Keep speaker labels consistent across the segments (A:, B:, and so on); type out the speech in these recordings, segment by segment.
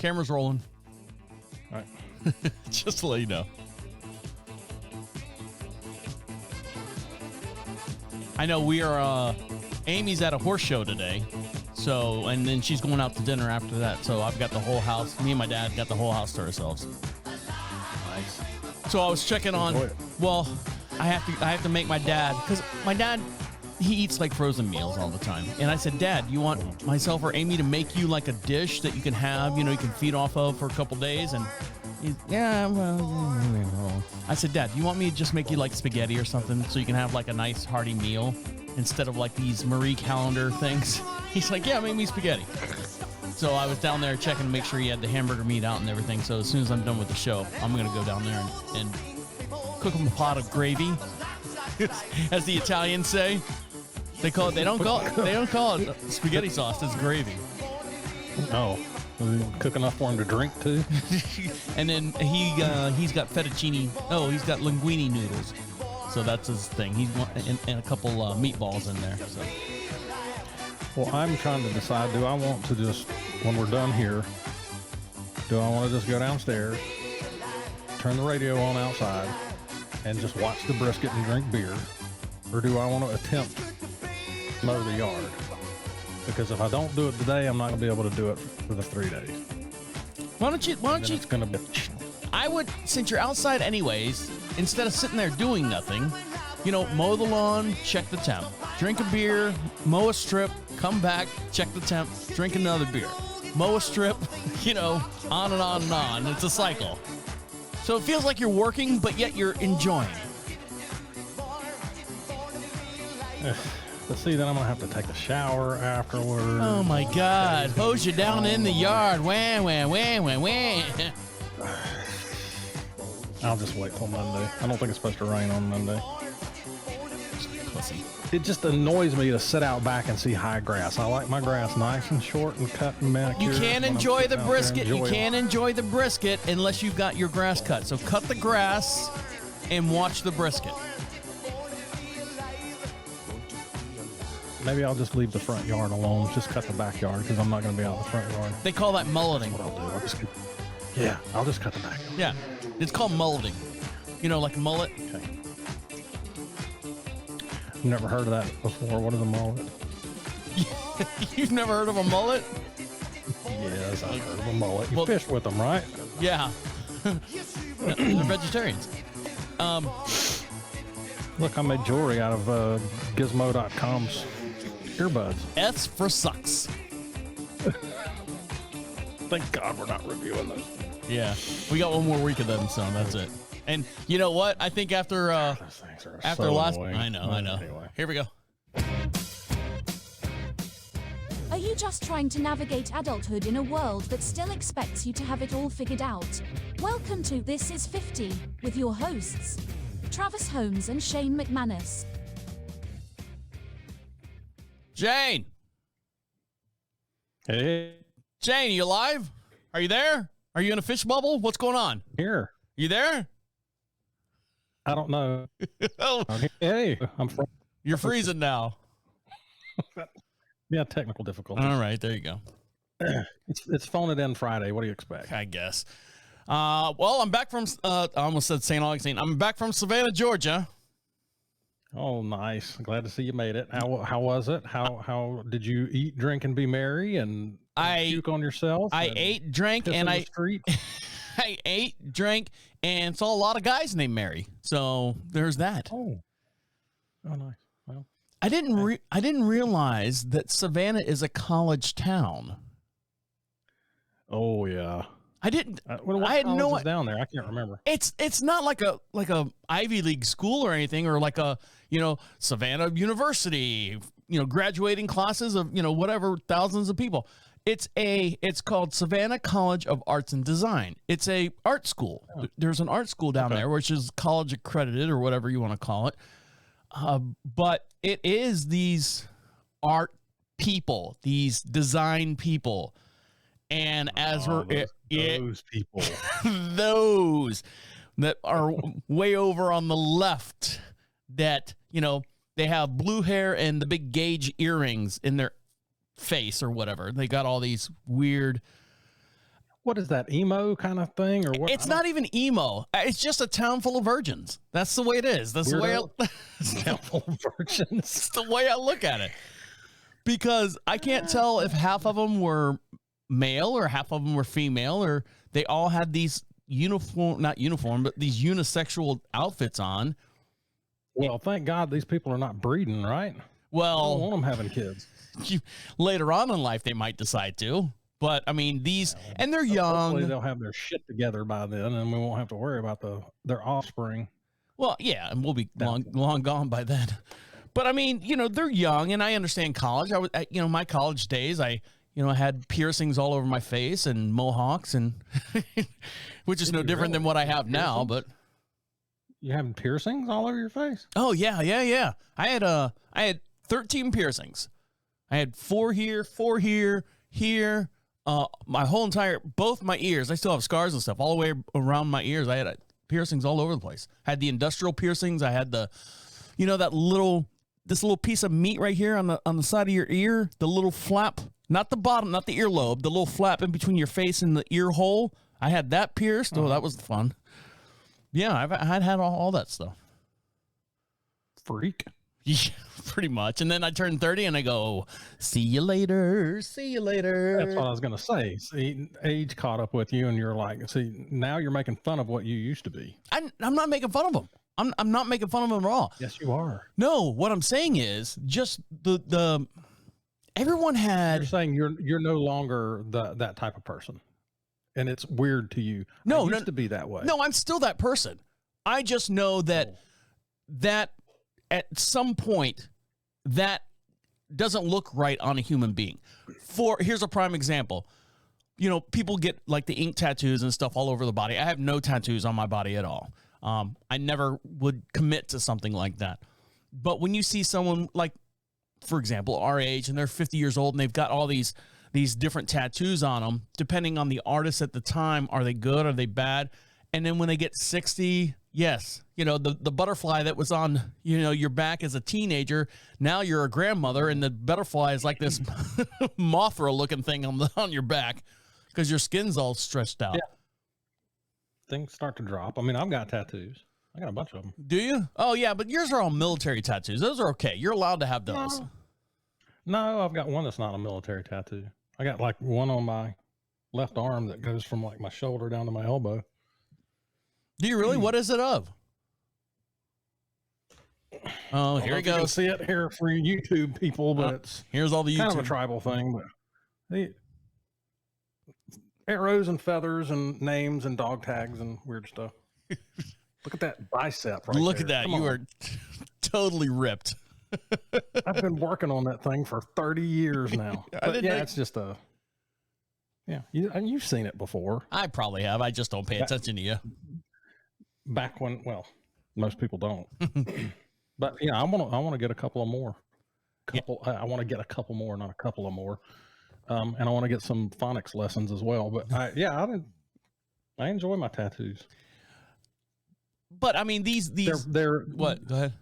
A: Camera's rolling.
B: All right.
A: Just to let you know. I know we are, Amy's at a horse show today. So, and then she's going out to dinner after that. So I've got the whole house. Me and my dad got the whole house to ourselves.
B: Nice.
A: So I was checking on, well, I have to make my dad, because my dad, he eats like frozen meals all the time. And I said, Dad, you want myself or Amy to make you like a dish that you can have, you know, you can feed off of for a couple days? And he's, yeah, well, I said, Dad, you want me to just make you like spaghetti or something so you can have like a nice hearty meal instead of like these Marie Callender things? He's like, yeah, make me spaghetti. So I was down there checking to make sure he had the hamburger meat out and everything. So as soon as I'm done with the show, I'm going to go down there and cook him a pot of gravy, as the Italians say. They don't call it spaghetti sauce. It's gravy.
B: Oh, cook enough for him to drink too.
A: And then he's got fettuccine. Oh, he's got linguine noodles. So that's his thing. He's and a couple meatballs in there. So.
B: Well, I'm trying to decide. Do I want to just, when we're done here, do I want to just go downstairs, turn the radio on outside, and just watch the brisket and drink beer, or do I want to attempt mow the yard? Because if I don't do it today, I'm not going to be able to do it for the 3 days.
A: Why don't you?
B: It's going to be.
A: I would, since you're outside anyways, instead of sitting there doing nothing, you know, mow the lawn, check the temp, drink a beer, mow a strip, come back, check the temp, drink another beer, mow a strip, you know, on and on and on. It's a cycle. So it feels like you're working, but yet you're enjoying.
B: But see, then I'm going to have to take a shower afterwards.
A: Oh, my God. Hose you down in the yard. Wham, wham, wham, wham, wham.
B: I'll just wait till Monday. I don't think it's supposed to rain on Monday.
A: Pussy.
B: It just annoys me to sit out back and see high grass. I like my grass nice and short and cut and manicured.
A: You can't enjoy the brisket. You can't enjoy the brisket unless you've got your grass cut. So cut the grass and watch the brisket.
B: Maybe I'll just leave the front yard alone. Just cut the backyard because I'm not going to be out in the front yard.
A: They call that mulleting.
B: That's what I'll do. I'll just cut the backyard.
A: Yeah, it's called mulleting. You know, like a mullet.
B: Okay. I've never heard of that before. What is a mullet?
A: You've never heard of a mullet?
B: Yes, I've heard of a mullet. You fish with them, right?
A: Yeah. They're vegetarians.
B: Look, I made jewelry out of Gizmo.com's earbuds.
A: S for sucks.
B: Thank God we're not reviewing those.
A: Yeah, we got one more week of them, so that's it. And you know what? I think after
B: Those things are
A: after
B: so
A: last,
B: annoying.
A: I know.
B: Anyway.
A: Here we go.
C: Are you just trying to navigate adulthood in a world that still expects you to have it all figured out? Welcome to This Is 50 with your hosts, Travis Holmes and Shayne McManus.
A: Shayne.
B: Hey.
A: Shayne, you alive? Are you there? Are you in a fish bubble? What's going on?
B: Here.
A: You there?
B: I don't know.
A: Oh,
B: Hey, I'm from.
A: you're freezing now.
B: Yeah, technical difficulties.
A: All right, there you go.
B: It's phone it in Friday. What do you expect?
A: I guess. Well, I'm back from, I almost said St. Augustine. I'm back from Savannah, Georgia.
B: Oh, nice. Glad to see you made it. How was it? How did you eat, drink, and be merry and puke on yourself?
A: I ate, drank, and I ate, drank, and saw a lot of guys named Mary. So there's that.
B: Oh, nice. Well,
A: I didn't realize that Savannah is a college town.
B: Oh yeah.
A: I didn't.
B: I had no idea down there. I can't remember.
A: It's not like a Ivy League school or anything, or like a Savannah University, graduating classes of whatever thousands of people. It's called Savannah College of Arts and Design. It's a art school. Oh. There's an art school down there, which is college accredited or whatever you want to call it. But it is these art people, these design people. And as
B: those people,
A: those that are way over on the left, that, they have blue hair and the big gauge earrings in their face or whatever. They got all these weird.
B: what is that, emo kind of thing, or what?
A: It's not even emo. It's just a town full of virgins. That's the way it is. That's the way
B: town full of virgins.
A: That's the way I look at it. Because I can't tell if half of them were male or half of them were female, or they all had these not uniform, but these unisexual outfits on.
B: Well, thank God these people are not breeding, right?
A: Well,
B: I don't want them having kids.
A: Later on in life, they might decide to. But I mean, and they're young.
B: Hopefully they'll have their shit together by then, and we won't have to worry about their offspring.
A: Well, yeah, and we'll be long gone by then. But I mean, they're young, and I understand college. I was, my college days, I had piercings all over my face and mohawks, and which is no different than what I have now. But
B: you having piercings all over your face?
A: Oh yeah. I had 13 piercings. I had 4 here, 4 here, here. My whole both my ears. I still have scars and stuff all the way around my ears. I had piercings all over the place. I had the industrial piercings. I had this little piece of meat right here on the side of your ear, the little flap, not the bottom, not the earlobe, the little flap in between your face and the ear hole. I had that pierced. Oh, that was fun. Yeah, I'd had all that stuff.
B: Freak.
A: Yeah, pretty much. And then I turned 30 and I go, see you later. See you later.
B: That's what I was going to say. See, age caught up with you and you're like, see, now you're making fun of what you used to be.
A: I'm not making fun of them. I'm not making fun of them at all.
B: Yes, you are.
A: No, what I'm saying is just the everyone had.
B: You're saying you're no longer that type of person. And it's weird to you.
A: No,
B: I used to be that way.
A: No, I'm still that person. I just know that at some point that doesn't look right on a human being. Here's a prime example. People get like the ink tattoos and stuff all over the body. I have no tattoos on my body at all. I never would commit to something like that. But when you see someone like, for example, our age, and they're 50 years old and they've got all these different tattoos on them, depending on the artist at the time, are they good? Are they bad? And then when they get 60, yes, the butterfly that was on, your back as a teenager, now you're a grandmother, and the butterfly is like this Mothra looking thing on your back because your skin's all stretched out.
B: Yeah. Things start to drop. I mean, I've got tattoos. I got a bunch of them.
A: Do you? Oh yeah, but yours are all military tattoos. Those are okay. You're allowed to have those.
B: No, I've got one that's not a military tattoo. I got like one on my left arm that goes from like my shoulder down to my elbow.
A: Do you really? What is it of? Oh, here he goes.
B: You can see it here for YouTube people, but it's
A: here's all the YouTube.
B: Kind of a tribal thing, but arrows and feathers and names and dog tags and weird stuff. Look at that bicep right
A: Look
B: there.
A: at that.
B: Come
A: you
B: on.
A: are totally ripped.
B: I've been working on that thing for 30 years now. But yeah, it's just you've seen it before.
A: I probably have. I just don't pay attention to you.
B: Back when, well, most people don't. But I want to get a couple of more. I want to get a couple more, not a couple of more. And I want to get some phonics lessons as well. But I enjoy my tattoos.
A: But I mean, these
B: they're
A: what? Go ahead.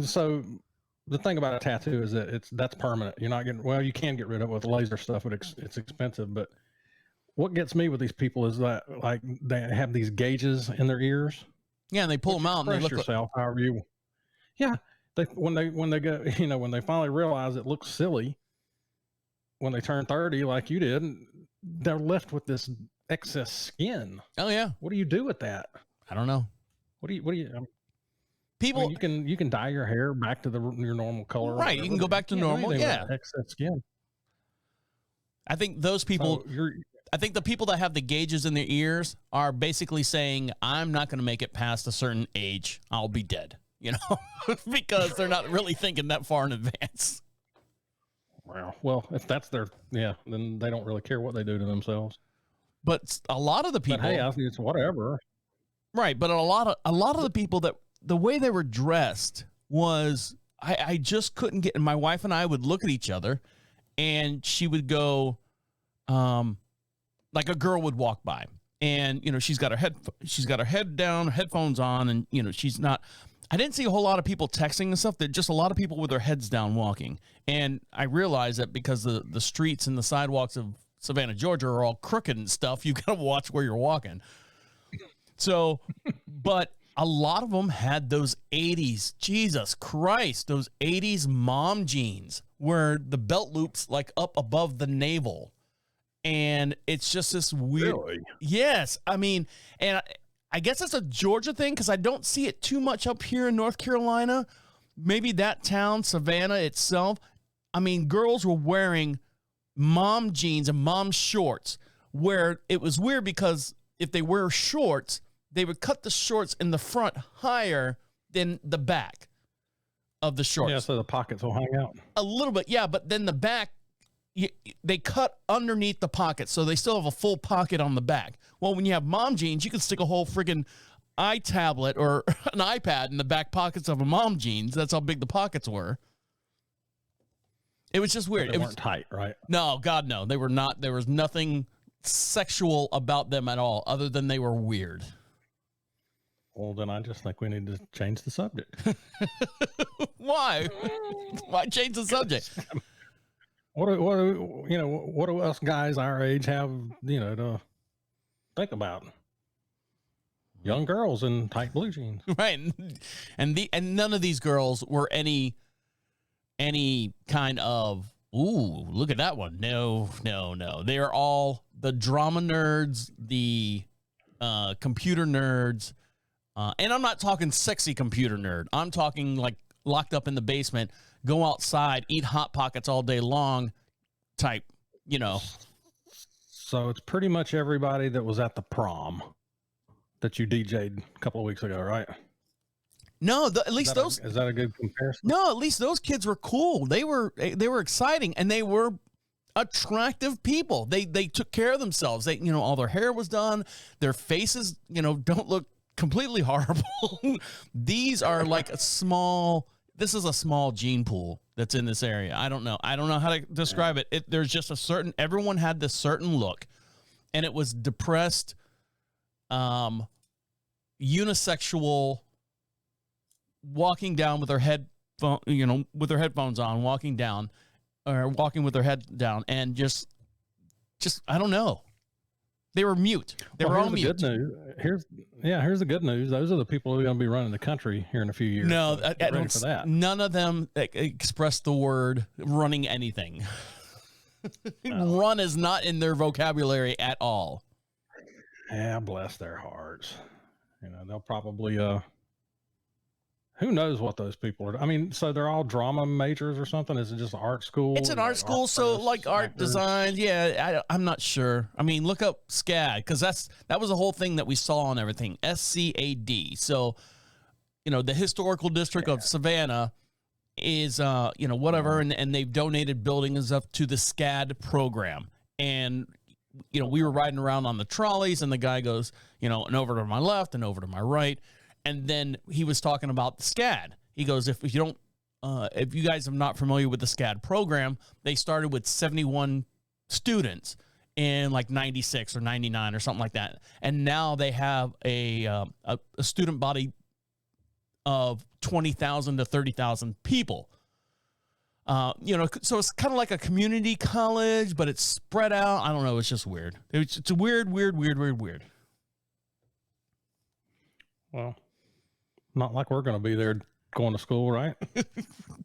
B: So the thing about a tattoo is that that's permanent. You're not getting, you can get rid of it with laser stuff, but it's expensive. But what gets me with these people is that like they have these gauges in their ears.
A: Yeah, and they pull them out and they look
B: yourself however you. Yeah, when they go, when they finally realize it looks silly, when they turn 30 like you did, they're left with this excess skin.
A: Oh yeah.
B: What do you do with that?
A: I don't know.
B: What do you?
A: People,
B: I mean, you can dye your hair back to your normal color.
A: Right, you can go back to normal. Yeah,
B: excess skin.
A: I think those people. I think the people that have the gauges in their ears are basically saying, "I'm not going to make it past a certain age. I'll be dead." Because they're not really thinking that far in advance.
B: Wow. Well, if that's then they don't really care what they do to themselves.
A: But a lot of the people.
B: But hey, I think it's whatever.
A: Right, but a lot of the people that the way they were dressed was I just couldn't get. And my wife and I would look at each other, and she would go, like a girl would walk by, and she's got her head down, headphones on, and she's not. I didn't see a whole lot of people texting and stuff. There's just a lot of people with their heads down walking, and I realized that because the streets and the sidewalks of Savannah, Georgia are all crooked and stuff. You got to watch where you're walking. So, but a lot of them had those 80s, Jesus Christ, those 80s mom jeans where the belt loops like up above the navel. And it's just this weird.
B: Really?
A: Yes. I mean, and I guess it's a Georgia thing because I don't see it too much up here in North Carolina. Maybe that town, Savannah itself. I mean, girls were wearing mom jeans and mom shorts where it was weird because if they wear shorts, they would cut the shorts in the front higher than the back of the shorts.
B: Yeah, so the pockets will hang out.
A: A little bit, yeah, but then the back, they cut underneath the pocket, so they still have a full pocket on the back. Well, when you have mom jeans, you can stick a whole friggin' iTablet or an iPad in the back pockets of a mom jeans. That's how big the pockets were. It was just weird.
B: But they weren't tight, right?
A: No, God, no. They were not. There was nothing sexual about them at all, other than they were weird.
B: Well, then I just think we need to change the subject.
A: Why? Why change the subject?
B: What do us guys our age have, to think about? Young girls in tight blue jeans.
A: Right. And none of these girls were any kind of, ooh, look at that one. No. They are all the drama nerds, the computer nerds. And I'm not talking sexy computer nerd. I'm talking like locked up in the basement, go outside, eat Hot Pockets all day long type,
B: So it's pretty much everybody that was at the prom that you DJ'd a couple of weeks ago, right?
A: No, at least those.
B: Is that a good comparison?
A: No, at least those kids were cool. They were exciting, and they were attractive people. They took care of themselves. They, all their hair was done. Their faces, don't look completely horrible. These are like this is a small gene pool that's in this area. I don't know how to describe it. There's just everyone had this certain look, and it was depressed, unisexual, walking down with their with their headphones on, walking down or walking with their head down, and just I don't know. They were mute. They were all mute.
B: Good news. Here's the good news. Those are the people who are going to be running the country here in a few years.
A: No,
B: so I don't. For that.
A: None of them expressed the word running anything. No. Run is not in their vocabulary at all.
B: Yeah, bless their hearts. They'll probably who knows what those people are. I mean, so they're all drama majors or something? Is it just art school?
A: It's an art school, so like art design. Yeah, I'm not sure. I mean, look up SCAD, because that was the whole thing that we saw and everything. SCAD. So, the historical district of Savannah is, whatever, and they've donated buildings up to the SCAD program. And, we were riding around on the trolleys, and the guy goes, and over to my left and over to my right. And then he was talking about the SCAD. He goes, if you guys are not familiar with the SCAD program, they started with 71 students in like 96 or 99 or something like that. And now they have a student body of 20,000 to 30,000 people. So it's kind of like a community college, but it's spread out. I don't know. It's just weird. It's a weird.
B: Well, not like we're going to be there going to school, right?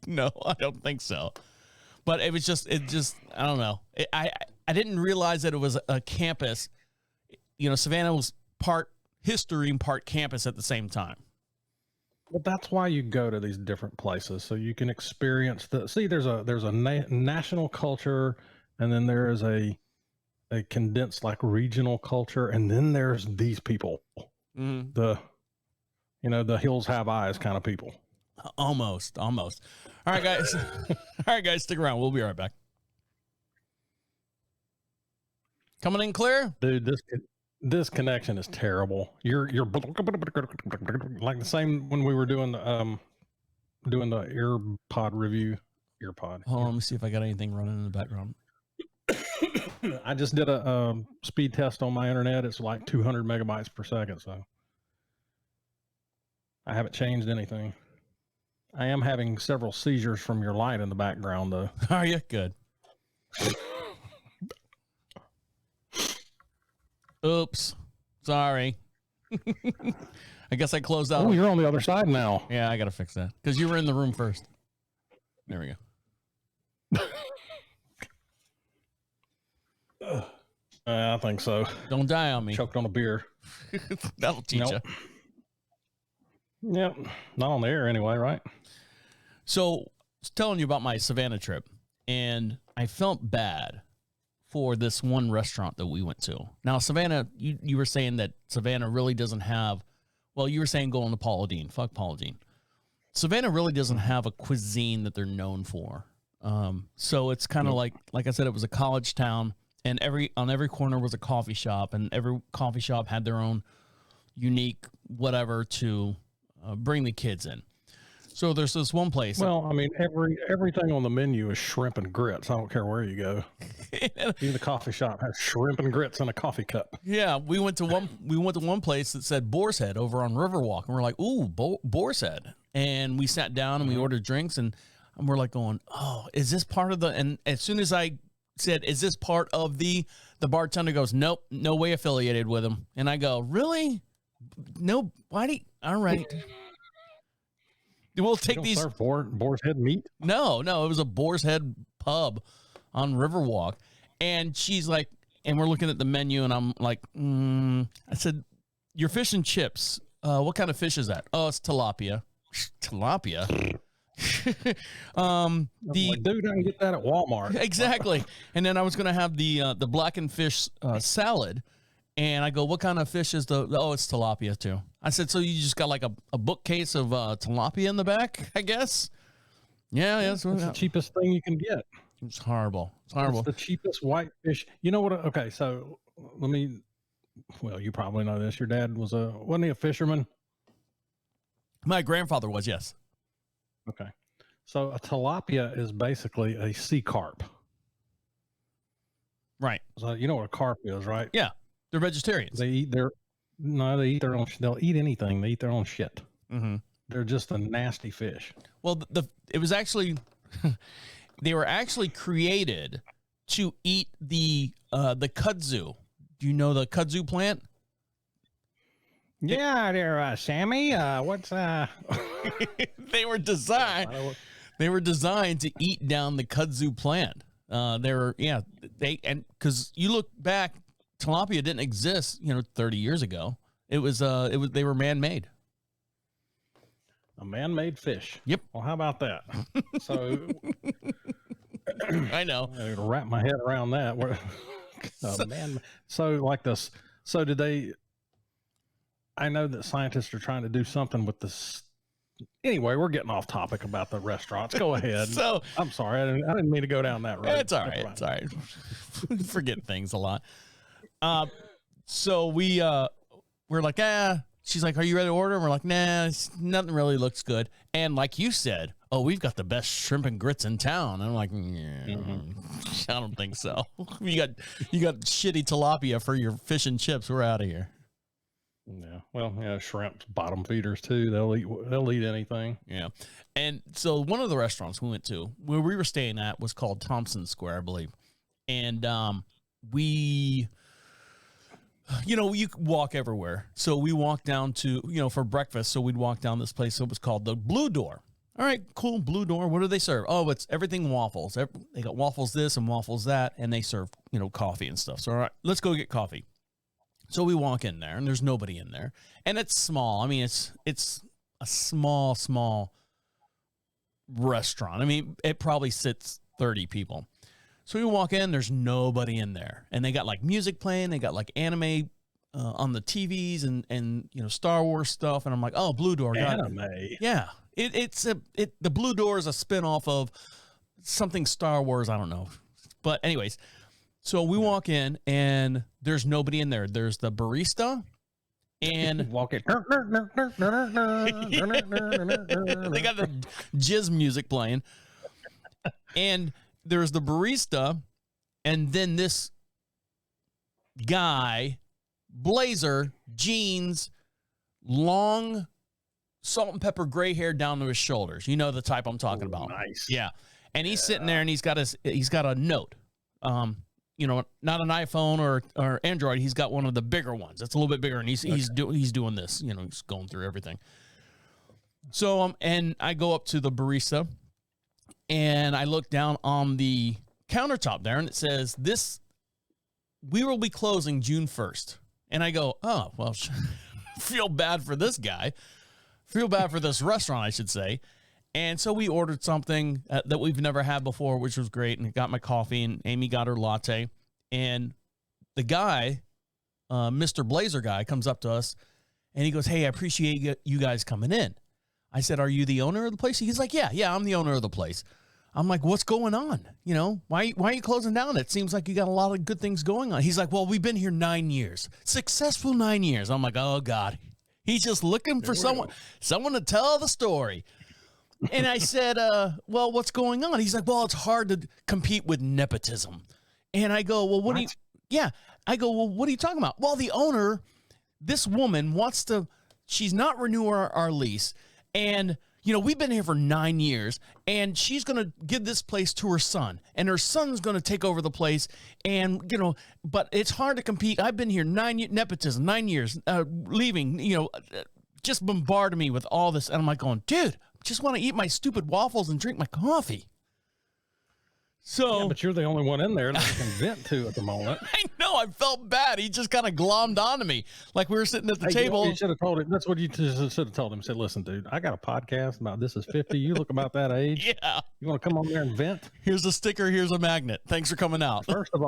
A: No, I don't think so. But it just, I don't know. I didn't realize that it was a campus. Savannah was part history and part campus at the same time.
B: Well, that's why you go to these different places, so you can experience there's a national culture, and then there is a condensed like regional culture, and then there's these people, the hills have eyes kind of people.
A: Almost. All right, guys. Stick around. We'll be right back. Coming in clear?
B: Dude, this connection is terrible. You're like the same when we were doing the earpod review.
A: Hold on, let me see if I got anything running in the background.
B: I just did a speed test on my internet. It's like 200 megabytes per second, so I haven't changed anything. I am having several seizures from your light in the background, though.
A: Are you? Good. Oops. Sorry. I guess I closed out.
B: Oh, you're on the other side now.
A: Yeah, I got to fix that because you were in the room first. There we go.
B: I think so.
A: Don't die on me.
B: Choked on a beer.
A: That'll teach you.
B: Yep. Not on the air anyway, right?
A: So I was telling you about my Savannah trip, and I felt bad for this one restaurant that we went to. Now, Savannah, you were saying that Savannah really doesn't have, well, you were saying going to Paula Deen. Fuck Paula Deen. Savannah really doesn't have a cuisine that they're known for. So it's kind of like I said, it was a college town, and on every corner was a coffee shop, and every coffee shop had their own unique whatever to bring the kids in. So there's this one place.
B: Well, I mean, everything on the menu is shrimp and grits. I don't care where you go. Even the coffee shop has shrimp and grits in a coffee cup.
A: Yeah, we went to one place that said Boar's Head over on Riverwalk, and we're like, ooh, Boar's Head. And we sat down and we ordered drinks, and we're like going, oh, is this part of the? And as soon as I said, is this part of the bartender goes, nope, no way affiliated with him. And I go, really? No, why do you, all right. We'll take these.
B: Serve Boar's Head meat?
A: No, it was a Boar's Head pub on Riverwalk. And she's like, and we're looking at the menu, and I'm like, I said, your fish and chips, what kind of fish is that? Oh, it's tilapia. Tilapia?
B: Dude, I can get that at Walmart.
A: Exactly. And then I was going to have the blackened fish salad. And I go, what kind of fish is it's tilapia too. I said, so you just got like a bookcase of tilapia in the back, I guess? Yeah.
B: It's the cheapest thing you can get.
A: It's horrible. It's
B: the cheapest white fish. You know what? Okay, so well, you probably know this. Your dad wasn't he a fisherman?
A: My grandfather was, yes.
B: Okay. So a tilapia is basically a sea carp.
A: Right.
B: So you know what a carp is, right?
A: Yeah. They're vegetarians.
B: They eat their own. They'll eat anything. They eat their own shit. Mm-hmm. They're just a nasty fish.
A: Well, it was actually they were actually created to eat the kudzu. Do you know the kudzu plant?
B: Yeah, there, Sammy. What's
A: They were designed to eat down the kudzu plant. Because you look back. Tilapia didn't exist, 30 years ago. They were man-made.
B: A man-made fish.
A: Yep.
B: Well, how about that? So
A: I know.
B: I gotta wrap my head around that. So like this. So did they? I know that scientists are trying to do something with this. Anyway, we're getting off topic about the restaurants. Go ahead.
A: So
B: I'm sorry. I didn't mean to go down that road.
A: It's all right. It's all right. Forget things a lot. So we're like, she's like, are you ready to order? And we're like, nah, nothing really looks good. And like you said, oh, we've got the best shrimp and grits in town. And I'm like, I don't think so. You got shitty tilapia for your fish and chips. We're out of here.
B: Yeah. Well, shrimp's bottom feeders too. They'll eat anything.
A: Yeah. And so one of the restaurants we went to where we were staying at was called Thompson Square, I believe. And, you could walk everywhere. So we walked down to, for breakfast. So we'd walk down this place. It was called the Blue Door. All right, cool. Blue Door. What do they serve? Oh, it's everything waffles. They got waffles this and waffles that. And they serve, coffee and stuff. So, all right, let's go get coffee. So we walk in there and there's nobody in there. And it's small. I mean, it's a small restaurant. I mean, it probably sits 30 people. So we walk in, there's nobody in there. And they got like music playing. They got like anime on the TVs and Star Wars stuff. And I'm like, oh, Blue Door.
B: Anime.
A: Yeah. The Blue Door is a spinoff of something Star Wars. I don't know. But anyways, so we walk in and there's nobody in there. There's the barista and
B: walk in.
A: They got the jizz music playing. And there's the barista, and then this guy, blazer, jeans, long salt and pepper gray hair down to his shoulders. You know the type I'm talking about.
B: Nice.
A: Yeah. And he's sitting there and he's got a note. not an iPhone or Android. He's got one of the bigger ones. It's a little bit bigger, and he's doing this. He's going through everything. So and I go up to the barista, and I look down on the countertop there, and it says we will be closing June 1st. And I go, oh well, feel bad for this guy. Feel bad for this restaurant, I should say. And so we ordered something that we've never had before, which was great. And got my coffee, and Amy got her latte. And the guy, Mr. Blazer guy, comes up to us, and he goes, hey, I appreciate you guys coming in. I said, are you the owner of the place? He's like, yeah, I'm the owner of the place. I'm like, what's going on? Why are you closing down? It seems like you got a lot of good things going on. He's like, well, we've been here 9 years. Successful 9 years. I'm like, oh, God. He's just looking for someone to tell the story. And I said, well, what's going on? He's like, well, it's hard to compete with nepotism. And I go, well, what? I go, well, what are you talking about? Well, the owner, this woman she's not renewing our lease. And, we've been here for 9 years, and she's going to give this place to her son, and her son's going to take over the place. And, but it's hard to compete. I've been here 9 years, nepotism, 9 years, leaving, just bombarded me with all this. And I'm like going, dude, I just want to eat my stupid waffles and drink my coffee. So,
B: yeah, but you're the only one in there that I can vent to at the moment.
A: I know. I felt bad. He just kind of glommed onto me. Like we were sitting at the table.
B: You should have told him. That's what you should have told him. Said, listen, dude, I got a podcast about This Is 50. You look about that age.
A: Yeah.
B: You want to come on there and vent?
A: Here's a sticker. Here's a magnet. Thanks for coming out.
B: First of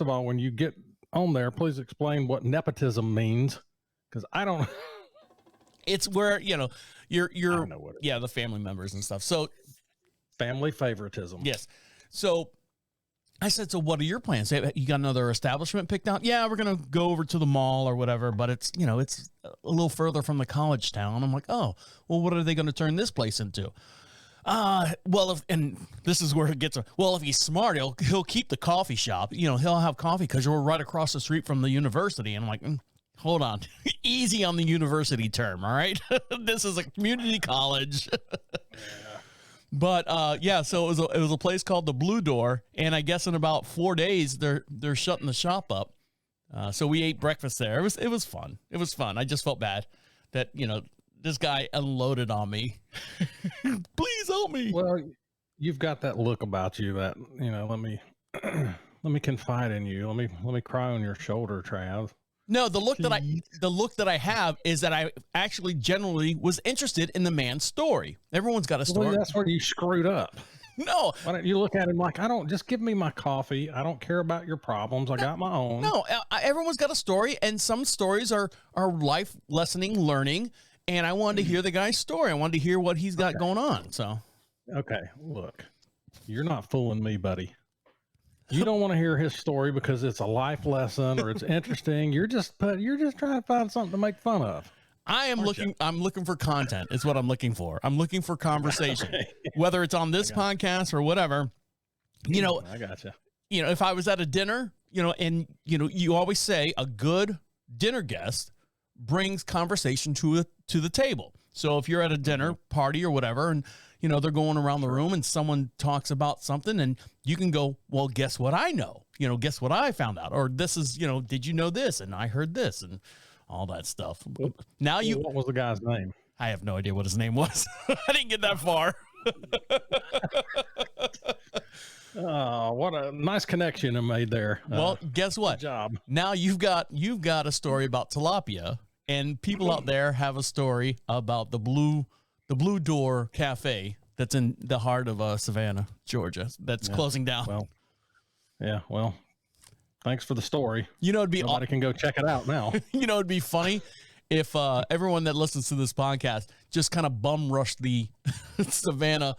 B: all, when you get on there, please explain what nepotism means. Because I don't.
A: It's where, you're,
B: I don't know what it is.
A: The family members and stuff. So
B: family favoritism.
A: Yes. So I said, so what are your plans? You got another establishment picked out? Yeah, we're going to go over to the mall or whatever, but it's, it's a little further from the college town. I'm like, oh, well, what are they going to turn this place into? And this is where it gets, if he's smart, he'll keep the coffee shop. He'll have coffee because we're right across the street from the university. And I'm like, hold on, easy on the university term. All right. This is a community college. But so it was a place called the Blue Door, and I guess in about 4 days they're shutting the shop up. So we ate breakfast there. It was fun. It was fun. I just felt bad that this guy unloaded on me. Please help me.
B: Well, you've got that look about you that let me confide in you. Let me cry on your shoulder, Trav.
A: No, the look that I have is that I actually generally was interested in the man's story. Everyone's got a story.
B: Well, that's where you screwed up.
A: No.
B: Why don't you look at him like, just give me my coffee. I don't care about your problems. I got my own.
A: No, everyone's got a story, and some stories are life lessoning, learning, and I wanted to hear the guy's story. I wanted to hear what he's got going on. So,
B: okay, look, you're not fooling me, buddy. You don't want to hear his story because it's a life lesson or it's interesting. You're just trying to find something to make fun of.
A: I'm looking for content. Is what I'm looking for. I'm looking for conversation, whether it's on this podcast or whatever.
B: I gotcha.
A: If I was at a dinner, and you always say a good dinner guest brings conversation to the table. So if you're at a dinner party or whatever, and they're going around the room and someone talks about something, and you can go, well, guess what I know? Guess what I found out? Or this is, did you know this? And I heard this and all that stuff. Now
B: what was the guy's name?
A: I have no idea what his name was. I didn't get that far.
B: Oh, what a nice connection I made there.
A: Well, guess what?
B: Good job.
A: Now you've got a story about tilapia, and people out there have a story about the Blue Door Cafe that's in the heart of Savannah, Georgia. That's closing down.
B: Well, thanks for the story.
A: It'd be
B: nobody can go check it out now.
A: It'd be funny if everyone that listens to this podcast just kind of bum rushed the Savannah,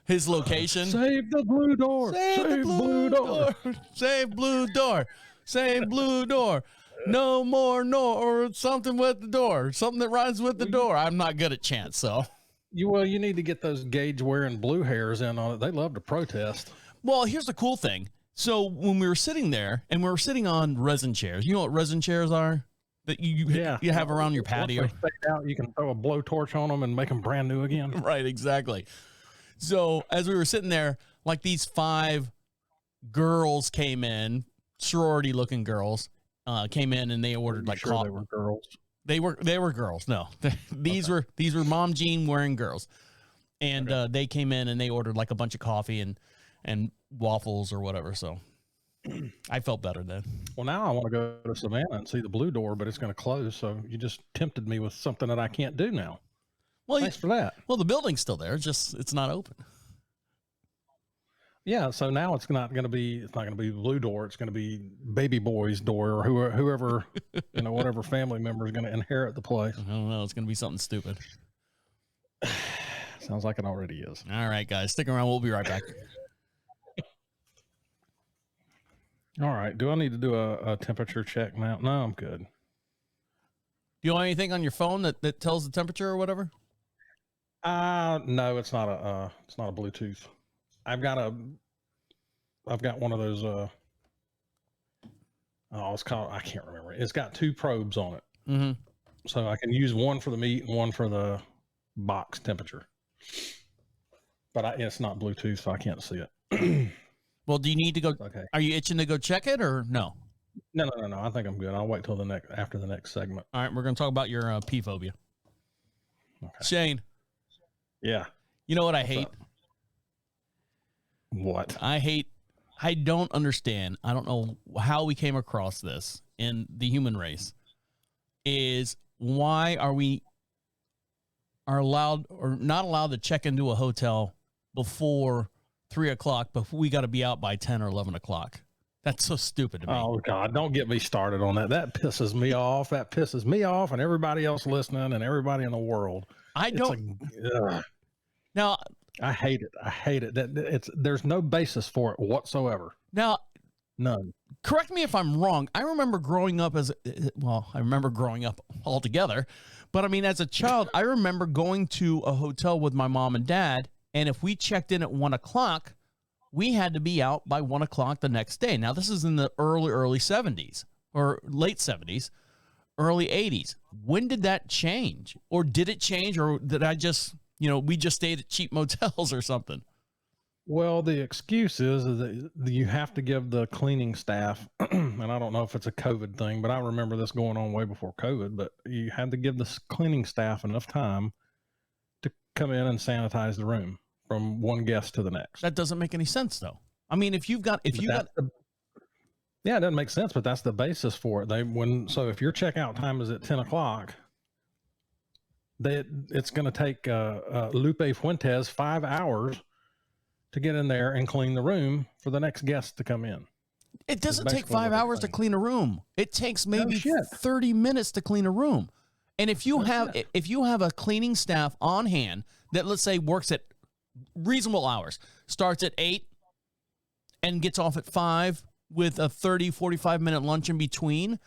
A: his location.
B: Save the Blue Door.
A: Save the Blue Door. Save Blue Door. Save Blue Door. No more or something with the door. Something that rhymes with the door. I'm not good at chants, so.
B: You need to get those Gage wearing blue hairs in on it. They love to protest.
A: Well, here's the cool thing. So when we were sitting there, and we were sitting on resin chairs, you know what resin chairs are? That you have around your patio.
B: Once they fade out, you can throw a blowtorch on them and make them brand new again.
A: Right, exactly. So as we were sitting there, like these 5 girls came in, sorority looking girls came in and they ordered like
B: sure they were girls.
A: They were girls. No, these were Mom Jean wearing girls, and they came in and they ordered like a bunch of coffee and waffles or whatever. So I felt better then.
B: Well, now I want to go to Savannah and see the Blue Door, but it's going to close. So you just tempted me with something that I can't do now.
A: Well,
B: thanks for that.
A: Well, the building's still there. It's not open.
B: Yeah, so now it's not going to be Blue Door. It's going to be Baby Boy's door, or whoever whatever family member is going to inherit the place.
A: I don't know. It's going to be something stupid.
B: Sounds like it already is.
A: All right, guys, stick around. We'll be right back.
B: All right. Do I need to do a temperature check now? No, I'm good.
A: Do you want anything on your phone that tells the temperature or whatever?
B: No, it's not a Bluetooth. I've got one of those, it's called, I can't remember. It's got 2 probes on it.
A: Mm-hmm.
B: So I can use one for the meat and one for the box temperature. But it's not Bluetooth, so I can't see it.
A: Well, do you need to go?
B: Okay.
A: Are you itching to go check it or no?
B: No. I think I'm good. I'll wait till after the next segment.
A: All right, we're going to talk about your pee phobia. Okay. Shane.
B: Yeah.
A: You know what I hate?
B: Up? What?
A: I don't understand. I don't know how we came across this in the human race. Is why are allowed or not allowed to check into a hotel before 3 o'clock, but we got to be out by 10 or 11 o'clock. That's so stupid to me.
B: Oh God, don't get me started on that. That pisses me off. That pisses me off and everybody else listening and everybody in the world.
A: Now
B: I hate it. There's no basis for it whatsoever.
A: Now,
B: none.
A: Correct me if I'm wrong. I remember growing up altogether, but I mean, as a child, I remember going to a hotel with my mom and dad. And if we checked in at 1 o'clock, we had to be out by 1 o'clock the next day. Now, this is in the early 70s or late 70s, early 80s. When did that change? Or did it change? Or did I just, we just stayed at cheap motels or something?
B: Well, the excuse is that you have to give the cleaning staff, and I don't know if it's a COVID thing, but I remember this going on way before COVID, but you had to give the cleaning staff enough time to come in and sanitize the room from one guest to the next.
A: That doesn't make any sense, though. I mean, it
B: doesn't make sense, but that's the basis for it. So if your checkout time is at 10 o'clock, it's going to take Lupe Fuentes 5 hours to get in there and clean the room for the next guest to come in.
A: It doesn't take 5 hours to clean a room. It takes maybe 30 minutes to clean a room. And if you have a cleaning staff on hand that, let's say, works at reasonable hours, starts at 8 and gets off at 5 with a 30, 45-minute lunch in between,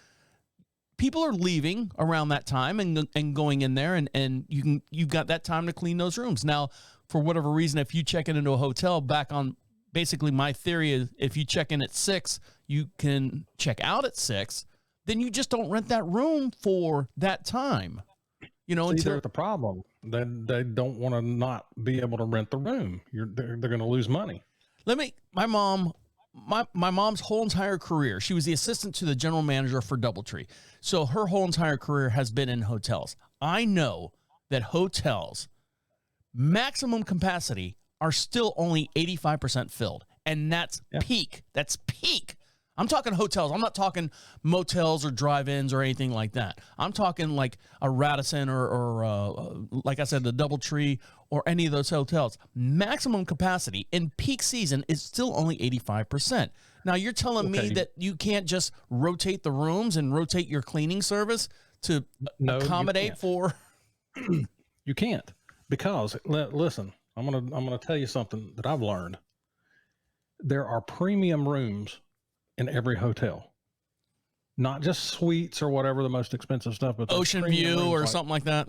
A: people are leaving around that time and going in there, and you've got that time to clean those rooms. Now, for whatever reason, if you check into a hotel, back on basically my theory is if you check in at 6, you can check out at 6. Then you just don't rent that room for that time.
B: Until the problem. Then they don't want to not be able to rent the room. They're going to lose money.
A: My mom's whole entire career, she was the assistant to the general manager for DoubleTree. So her whole entire career has been in hotels. I know that hotels, maximum capacity, are still only 85% filled. And that's peak. That's peak. I'm talking hotels. I'm not talking motels or drive-ins or anything like that. I'm talking like a Radisson or like I said, the DoubleTree or any of those hotels. Maximum capacity in peak season is still only 85%. Now, you're telling me that you can't just rotate the rooms and rotate your cleaning service to accommodate for?
B: You can't, because listen, I'm gonna tell you something that I've learned. There are premium rooms in every hotel, not just suites or whatever the most expensive stuff, but
A: Ocean View or something like that.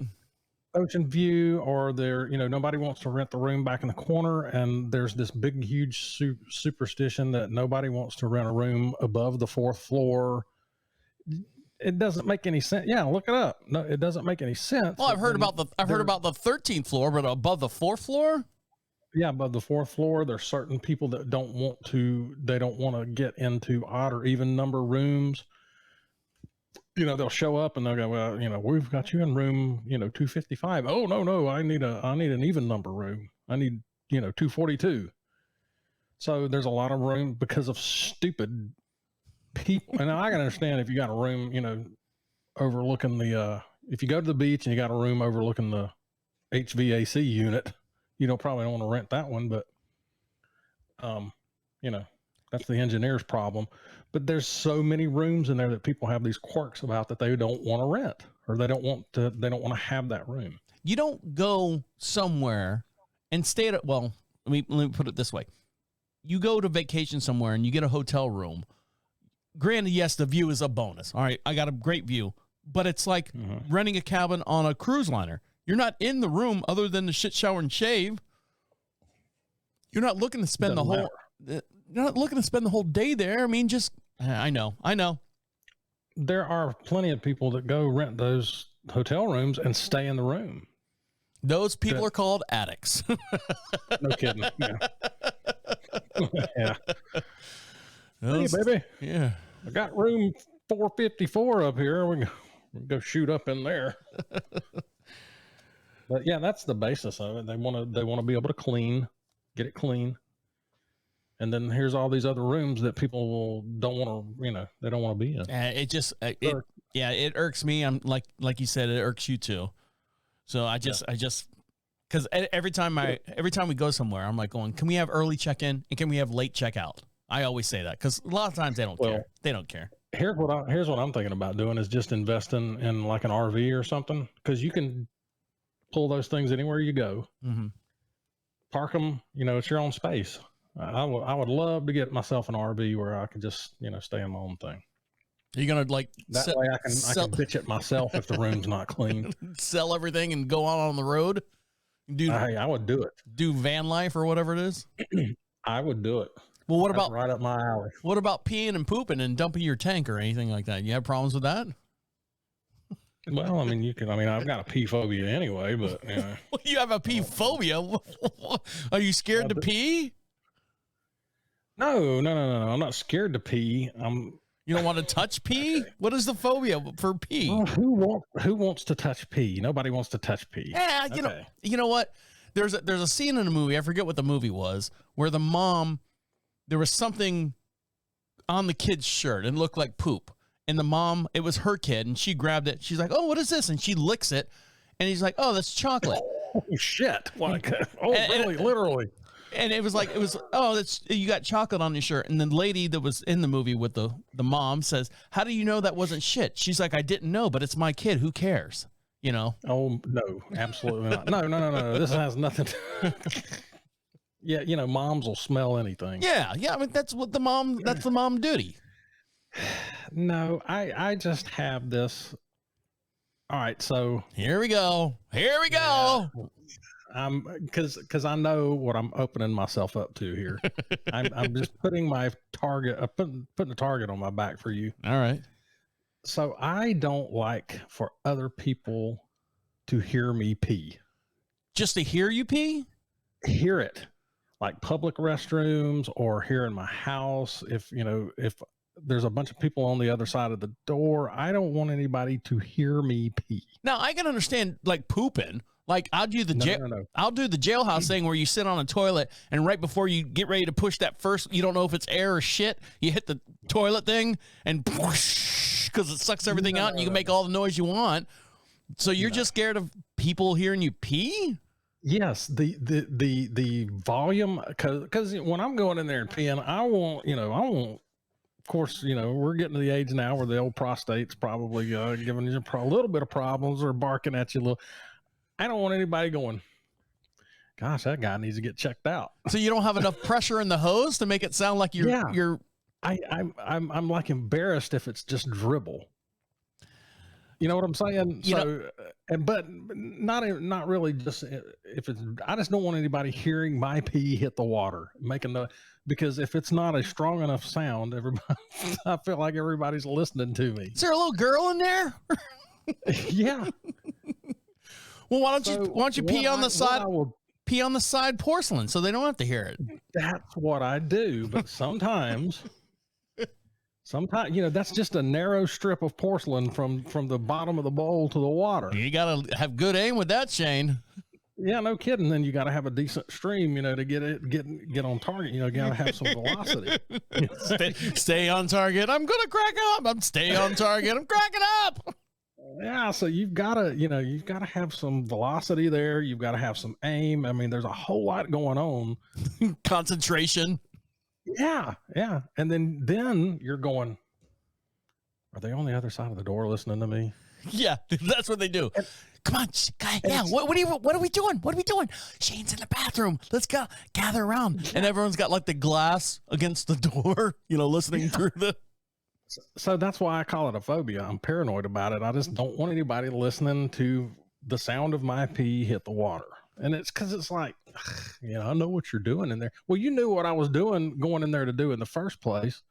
B: Ocean View, or nobody wants to rent the room back in the corner, and there's this big, huge superstition that nobody wants to rent a room above the 4th floor. It doesn't make any sense. Yeah, look it up. No, it doesn't make any sense.
A: Well, I've heard about the 13th floor, but above the 4th floor?
B: Yeah, above the fourth floor, there's certain people that don't want to get into odd or even number rooms. They'll show up and they'll go, well, we've got you in room, 255. Oh, no, I need an even number room. I need, 242. So there's a lot of room because of stupid people. And I can understand if you got a room, overlooking if you go to the beach and you got a room overlooking the HVAC unit, probably don't want to rent that one, but, that's the engineer's problem. But there's so many rooms in there that people have these quirks about that they don't want to rent, or they don't want to have that room.
A: You don't go somewhere and stay at let me put it this way. You go to vacation somewhere and you get a hotel room. Granted, yes, the view is a bonus. All right, I got a great view, but it's like renting a cabin on a cruise liner. You're not in the room other than the shit, shower, and shave. You're not looking to spend You're not looking to spend the whole day there. I mean, I know.
B: There are plenty of people that go rent those hotel rooms and stay in the room.
A: Those people are called addicts.
B: No kidding. Yeah. Yeah. Hey, baby.
A: Yeah.
B: I got room 454 up here. We can go shoot up in there. But yeah, that's the basis of it. They want to be able to get it clean. And then here's all these other rooms that people don't want to, they don't want to be in.
A: It irks me. I'm like you said, it irks you too. So because every time we go somewhere, I'm like going, can we have early check-in and can we have late check-out? I always say that because a lot of times they don't care. They don't care.
B: Here's what I'm thinking about doing is just investing in like an RV or something, because you can pull those things anywhere you go. Mm-hmm. Park them. It's your own space. I would love to get myself an RV where I could just, stay in my own thing.
A: Are you going to
B: way I can bitch it myself if the room's not clean.
A: Sell everything and go out on the road?
B: I would do it.
A: Do van life or whatever it is?
B: I would do it.
A: Well, what
B: That's
A: about
B: right up my alley?
A: What about peeing and pooping and dumping your tank or anything like that? You have problems with that?
B: Well, I mean, I've got a pee phobia anyway, but
A: You have a pee phobia? Are you scared to pee?
B: No. I'm not scared to pee.
A: You don't want to touch pee? Okay. What is the phobia for pee?
B: Well, who wants to touch pee? Nobody wants to touch pee.
A: Yeah, you know what? There's a scene in a movie, I forget what the movie was, where the mom, there was something on the kid's shirt and it looked like poop. And the mom, it was her kid, and she grabbed it. She's like, "Oh, what is this?" And she licks it, and he's like, "Oh, that's chocolate."
B: Oh shit! Really, literally.
A: And it was, oh, you got chocolate on your shirt. And the lady that was in the movie with the mom says, "How do you know that wasn't shit?" She's like, "I didn't know, but it's my kid. Who cares?"
B: Oh no, absolutely not. No. This has nothing. Yeah, moms will smell anything.
A: Yeah. I mean, that's the mom duty.
B: No, I just have this. All right, so
A: here we go.
B: Yeah, because I know what I'm opening myself up to here. I'm just putting my target, putting a target on my back for you.
A: All right.
B: So I don't like for other people to hear me pee.
A: Just to hear you pee?
B: Hear it, like public restrooms or here in my house. If there's a bunch of people on the other side of the door, I don't want anybody to hear me pee.
A: Now I can understand like pooping. Like I'll do the I'll do the jailhouse thing where you sit on a toilet and right before you get ready to push that first, you don't know if it's air or shit. You hit the toilet thing and because it sucks everything out and you can make all the noise you want. So you're just scared of people hearing you pee?
B: Yes, the volume, because when I'm going in there and peeing, I want. Of course, we're getting to the age now where the old prostate's probably giving you a little bit of problems or barking at you a little. I don't want anybody going, "Gosh, that guy needs to get checked out."
A: So you don't have enough pressure in the hose to make it sound like you're.
B: I'm like embarrassed if it's just dribble. You know what I'm saying? But not really. Just if it's, I just don't want anybody hearing my pee hit the water, making the. Because if it's not a strong enough sound, I feel like everybody's listening to me.
A: Is there a little girl in there?
B: Yeah.
A: Well, why don't you pee on the side? pee on the side porcelain so they don't have to hear it.
B: That's what I do. But sometimes, that's just a narrow strip of porcelain from the bottom of the bowl to the water.
A: You got to have good aim with that, Shane.
B: Yeah, no kidding. Then you got to have a decent stream, to get on target. You got to have some velocity.
A: Stay on target. I'm gonna crack up. I'm stay on target. I'm cracking up.
B: Yeah, so you've got to have some velocity there. You've got to have some aim. I mean, there's a whole lot going on.
A: Concentration.
B: Yeah, yeah. And then you're going, are they on the other side of the door listening to me?
A: Yeah, that's what they do. Come on, guy. Yeah, what are we doing? What are we doing? Shane's in the bathroom. Let's go gather around. And everyone's got like the glass against the door, listening through the.
B: So that's why I call it a phobia. I'm paranoid about it. I just don't want anybody listening to the sound of my pee hit the water. And it's because it's like, I know what you're doing in there. Well, you knew what I was doing, going in there to do in the first place.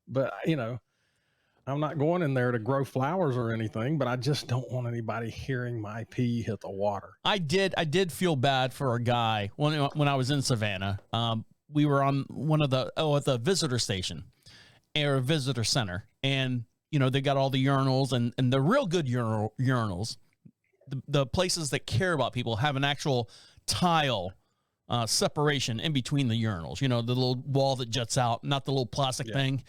B: But, I'm not going in there to grow flowers or anything, but I just don't want anybody hearing my pee hit the water.
A: I did feel bad for a guy when I was in Savannah. We were on at the visitor station or visitor center, and they got all the urinals and the real good urinals. The places that care about people have an actual tile separation in between the urinals. The little wall that juts out, not the little plastic thing.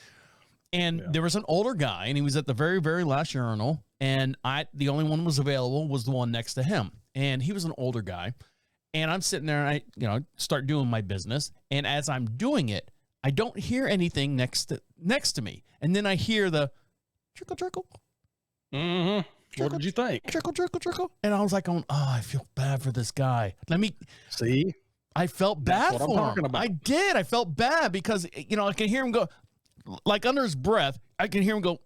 A: And there was an older guy, and he was at the very, very last urinal, and the only one was available was the one next to him. And he was an older guy, and I'm sitting there, and I start doing my business, and as I'm doing it, I don't hear anything next to me, and then I hear the trickle, trickle.
B: Mm-hmm.
A: Trickle,
B: what did you think?
A: Trickle, trickle, trickle. And I was like, I feel bad for this guy. Let me
B: see.
A: I felt bad for him.
B: About.
A: I did. I felt bad because I can hear him go. Like under his breath, I can hear him go.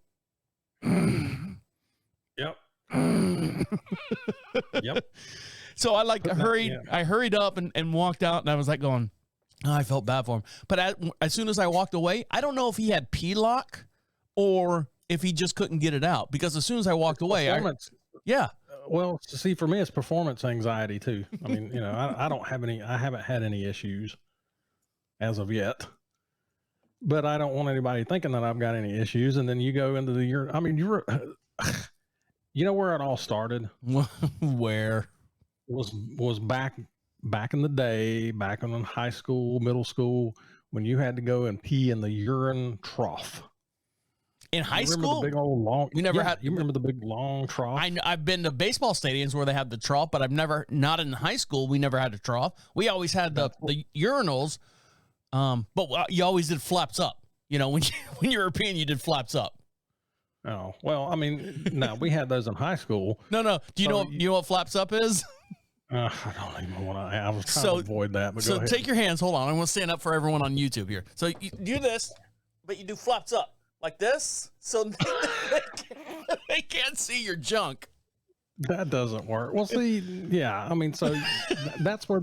B: Yep. Yep.
A: So I hurried up and walked out, and I was like going, I felt bad for him. But as soon as I walked away, I don't know if he had pee-lock or if he just couldn't get it out, because as soon as I walked away,
B: well, see, for me, it's performance anxiety too. I mean, I haven't had any issues as of yet. But I don't want anybody thinking that I've got any issues. And then you go into the I mean, where it all started?
A: Where?
B: Was back in the day, back in high school, middle school, when you had to go and pee in the urine trough.
A: In high school?
B: The big old long.
A: You never had.
B: You remember the big long trough?
A: I've been to baseball stadiums where they have the trough, but not in high school. We never had a trough. We always had the urinals. But you always did flaps up. When you were peeing, you did flaps up.
B: Oh, well, I mean, no, we had those in high school.
A: No. Do you know what flaps up is?
B: I don't even want to. I was trying to avoid that. But
A: so take your hands. Hold on. I want to stand up for everyone on YouTube here. So you do this, but you do flaps up like this, so they can't see your junk.
B: That doesn't work. Well, see, yeah, I mean, so that's where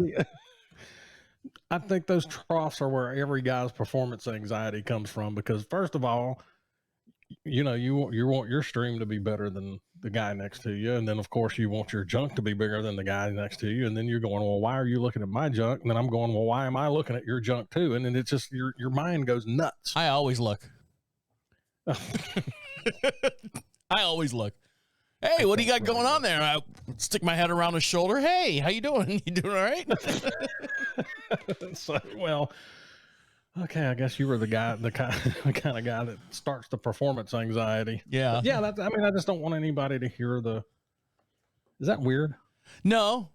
B: I think those troughs are where every guy's performance anxiety comes from, because first of all, you want your stream to be better than the guy next to you. And then of course you want your junk to be bigger than the guy next to you. And then you're going, well, why are you looking at my junk? And then I'm going, well, why am I looking at your junk too? And then it's just, your mind goes nuts.
A: I always look. I always look. Hey, what do you got going on there? I stick my head around his shoulder. Hey, how you doing? You doing all right?
B: So, well, okay, I guess you were the kind of guy that starts the performance anxiety.
A: Yeah.
B: But yeah, I just don't want anybody to hear is that weird?
A: No.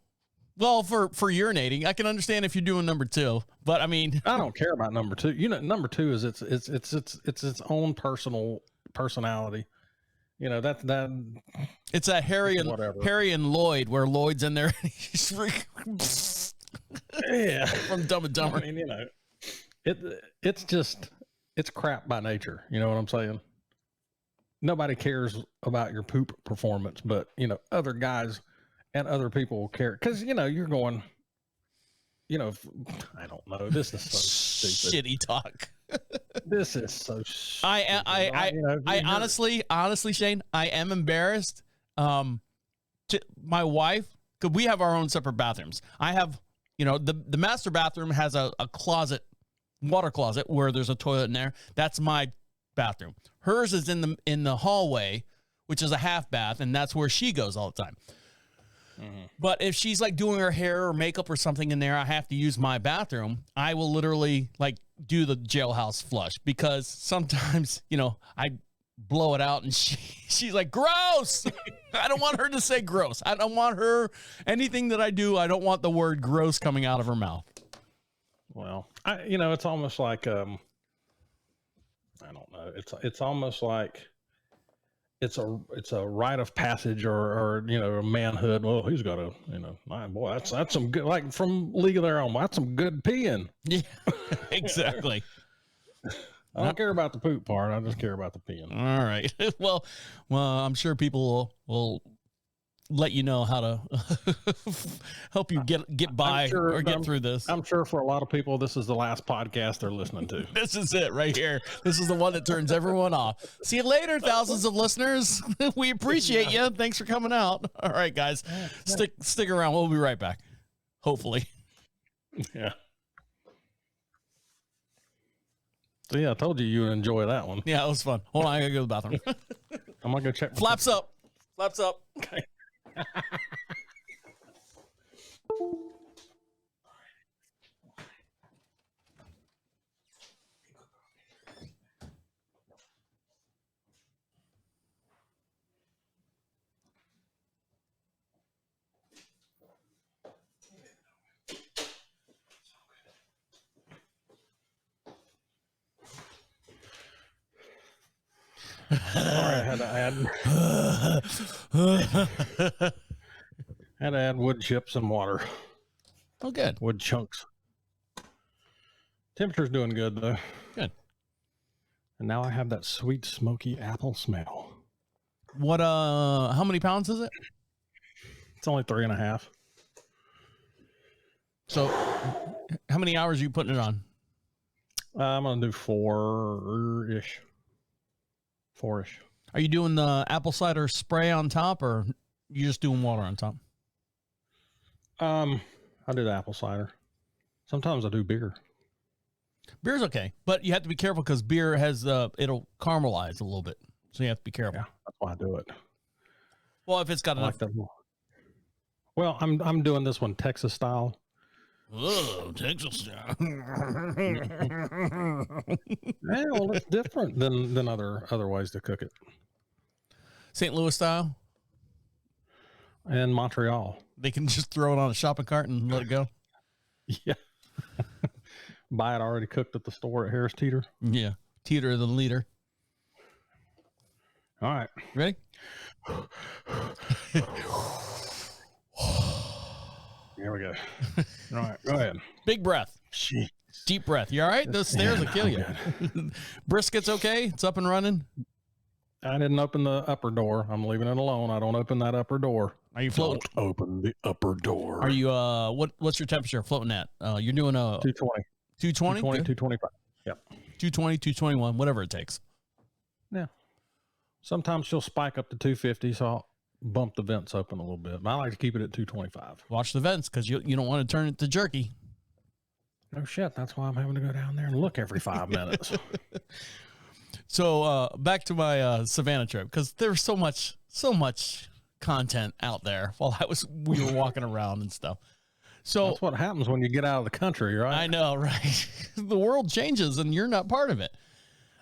A: Well, for urinating, I can understand if you're doing number two, but I mean,
B: I don't care about number two. Number two is it's its own personality. That
A: it's a Harry and Lloyd, where Lloyd's in there.
B: Yeah,
A: from Dumb and Dumber.
B: I mean, it's crap by nature. You know what I'm saying? Nobody cares about your poop performance, but other guys and other people care, because you're going. I don't know. This is so stupid.
A: Shitty talk.
B: This is so.
A: I honestly, Shane, I am embarrassed. To my wife, because we have our own separate bathrooms. I have You know, the master bathroom has a closet, water closet, where there's a toilet in there. That's my bathroom. Hers is in the hallway, which is a half bath, and that's where she goes all the time. But if she's like doing her hair or makeup or something in there, I have to use my bathroom. I will literally like do the jailhouse flush, because sometimes, you know, I blow it out and she's like, gross. I don't want her to say gross. I don't want her, anything that I do, I don't want the word gross coming out of her mouth.
B: Well, it's almost like, I don't know. It's almost like it's a rite of passage or manhood. Well, he's got a, my boy, that's some good, like from League of Their Own. That's some good peeing.
A: Yeah, exactly.
B: I don't care about the poop part. I just care about the peeing.
A: All right. Well, I'm sure people will let you know how to help you get by or get through this.
B: I'm sure for a lot of people, this is the last podcast they're listening to.
A: This is it right here. This is the one that turns everyone off. See you later, thousands of listeners. We appreciate you. Thanks for coming out. All right, guys, stick around. We'll be right back. Hopefully.
B: Yeah. So yeah, I told you would enjoy that one.
A: Yeah, it was fun. Hold on, I gotta go to the bathroom.
B: I'm gonna go check.
A: Flaps up. Flaps up.
B: Okay. Sorry, I had to add wood chips and water.
A: Oh, good.
B: Wood chunks. Temperature's doing good though.
A: Good.
B: And now I have that sweet smoky apple smell.
A: What? How many pounds is it?
B: It's only 3.5.
A: So, how many hours are you putting it on?
B: I'm gonna do 4-ish. 4-ish.
A: Are you doing the apple cider spray on top, or you just doing water on top?
B: I do the apple cider. Sometimes I do beer.
A: Beer's okay, but you have to be careful because beer has it'll caramelize a little bit, so you have to be careful.
B: Yeah, that's why I do it.
A: Well, if it's got enough.
B: Like well, I'm doing this one Texas style.
A: Oh, Texas style.
B: Yeah, well, it's different than other ways to cook it.
A: St. Louis style.
B: And Montreal.
A: They can just throw it on a shopping cart and let it go.
B: Yeah. Buy it already cooked at the store at Harris Teeter.
A: Yeah. Teeter the leader.
B: All right.
A: Ready?
B: Here we go. All right. Go ahead.
A: Big breath.
B: Jeez.
A: Deep breath. You all right? Those stairs will kill you. Brisket's okay. It's up and running.
B: I didn't open the upper door. I'm leaving it alone. I don't open that upper door.
A: Are you floating?
B: Don't open the upper door.
A: Are you what's your temperature floating at? You're doing a
B: 220.
A: 220?
B: 225. Yep.
A: 220, 221, whatever it takes.
B: Yeah. Sometimes she'll spike up to 250, so I'll bump the vents open a little bit. But I like to keep it at 225.
A: Watch the vents because you don't want to turn it to jerky.
B: No shit. That's why I'm having to go down there and look every 5 minutes.
A: So back to my Savannah trip, because there's so much content out there while we were walking around and stuff. So
B: that's what happens when you get out of the country, right?
A: I know, right? The world changes and you're not part of it.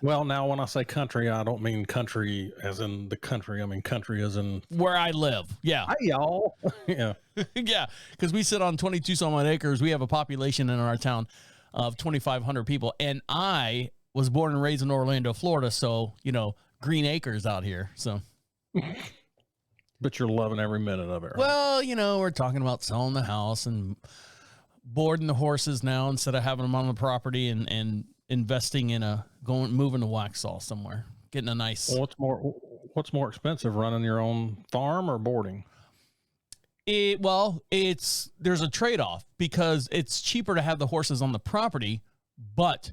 B: Well, now when I say country, I don't mean country as in the country. I mean country as in
A: where I live. Yeah.
B: Hi, y'all. Yeah.
A: Yeah. Because we sit on 22 some odd acres. We have a population in our town of 2,500 people. And I was born and raised in Orlando, Florida. So, green acres out here. So.
B: But you're loving every minute of it, right?
A: Well, we're talking about selling the house and boarding the horses now instead of having them on the property and investing in moving to Waxhaw somewhere, getting a nice.
B: Well, what's more expensive, running your own farm or boarding?
A: There's a trade-off because it's cheaper to have the horses on the property, but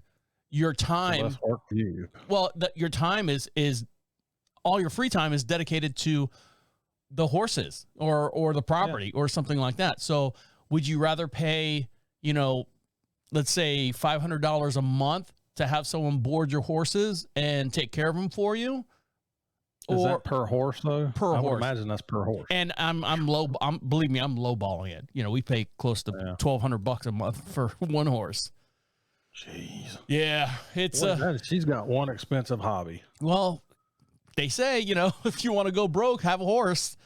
A: your time.
B: Less work for you.
A: Well, your time is all your free time is dedicated to the horses or the property or something like that. So would you rather pay let's say $500 a month to have someone board your horses and take care of them for you.
B: Is that per horse though?
A: Per
B: I
A: horse.
B: would imagine that's per horse.
A: And believe me, I'm lowballing it. We pay close to $1,200 a month for one horse.
B: Jeez.
A: Yeah, it's
B: she's got one expensive hobby.
A: Well, they say, if you want to go broke, have a horse.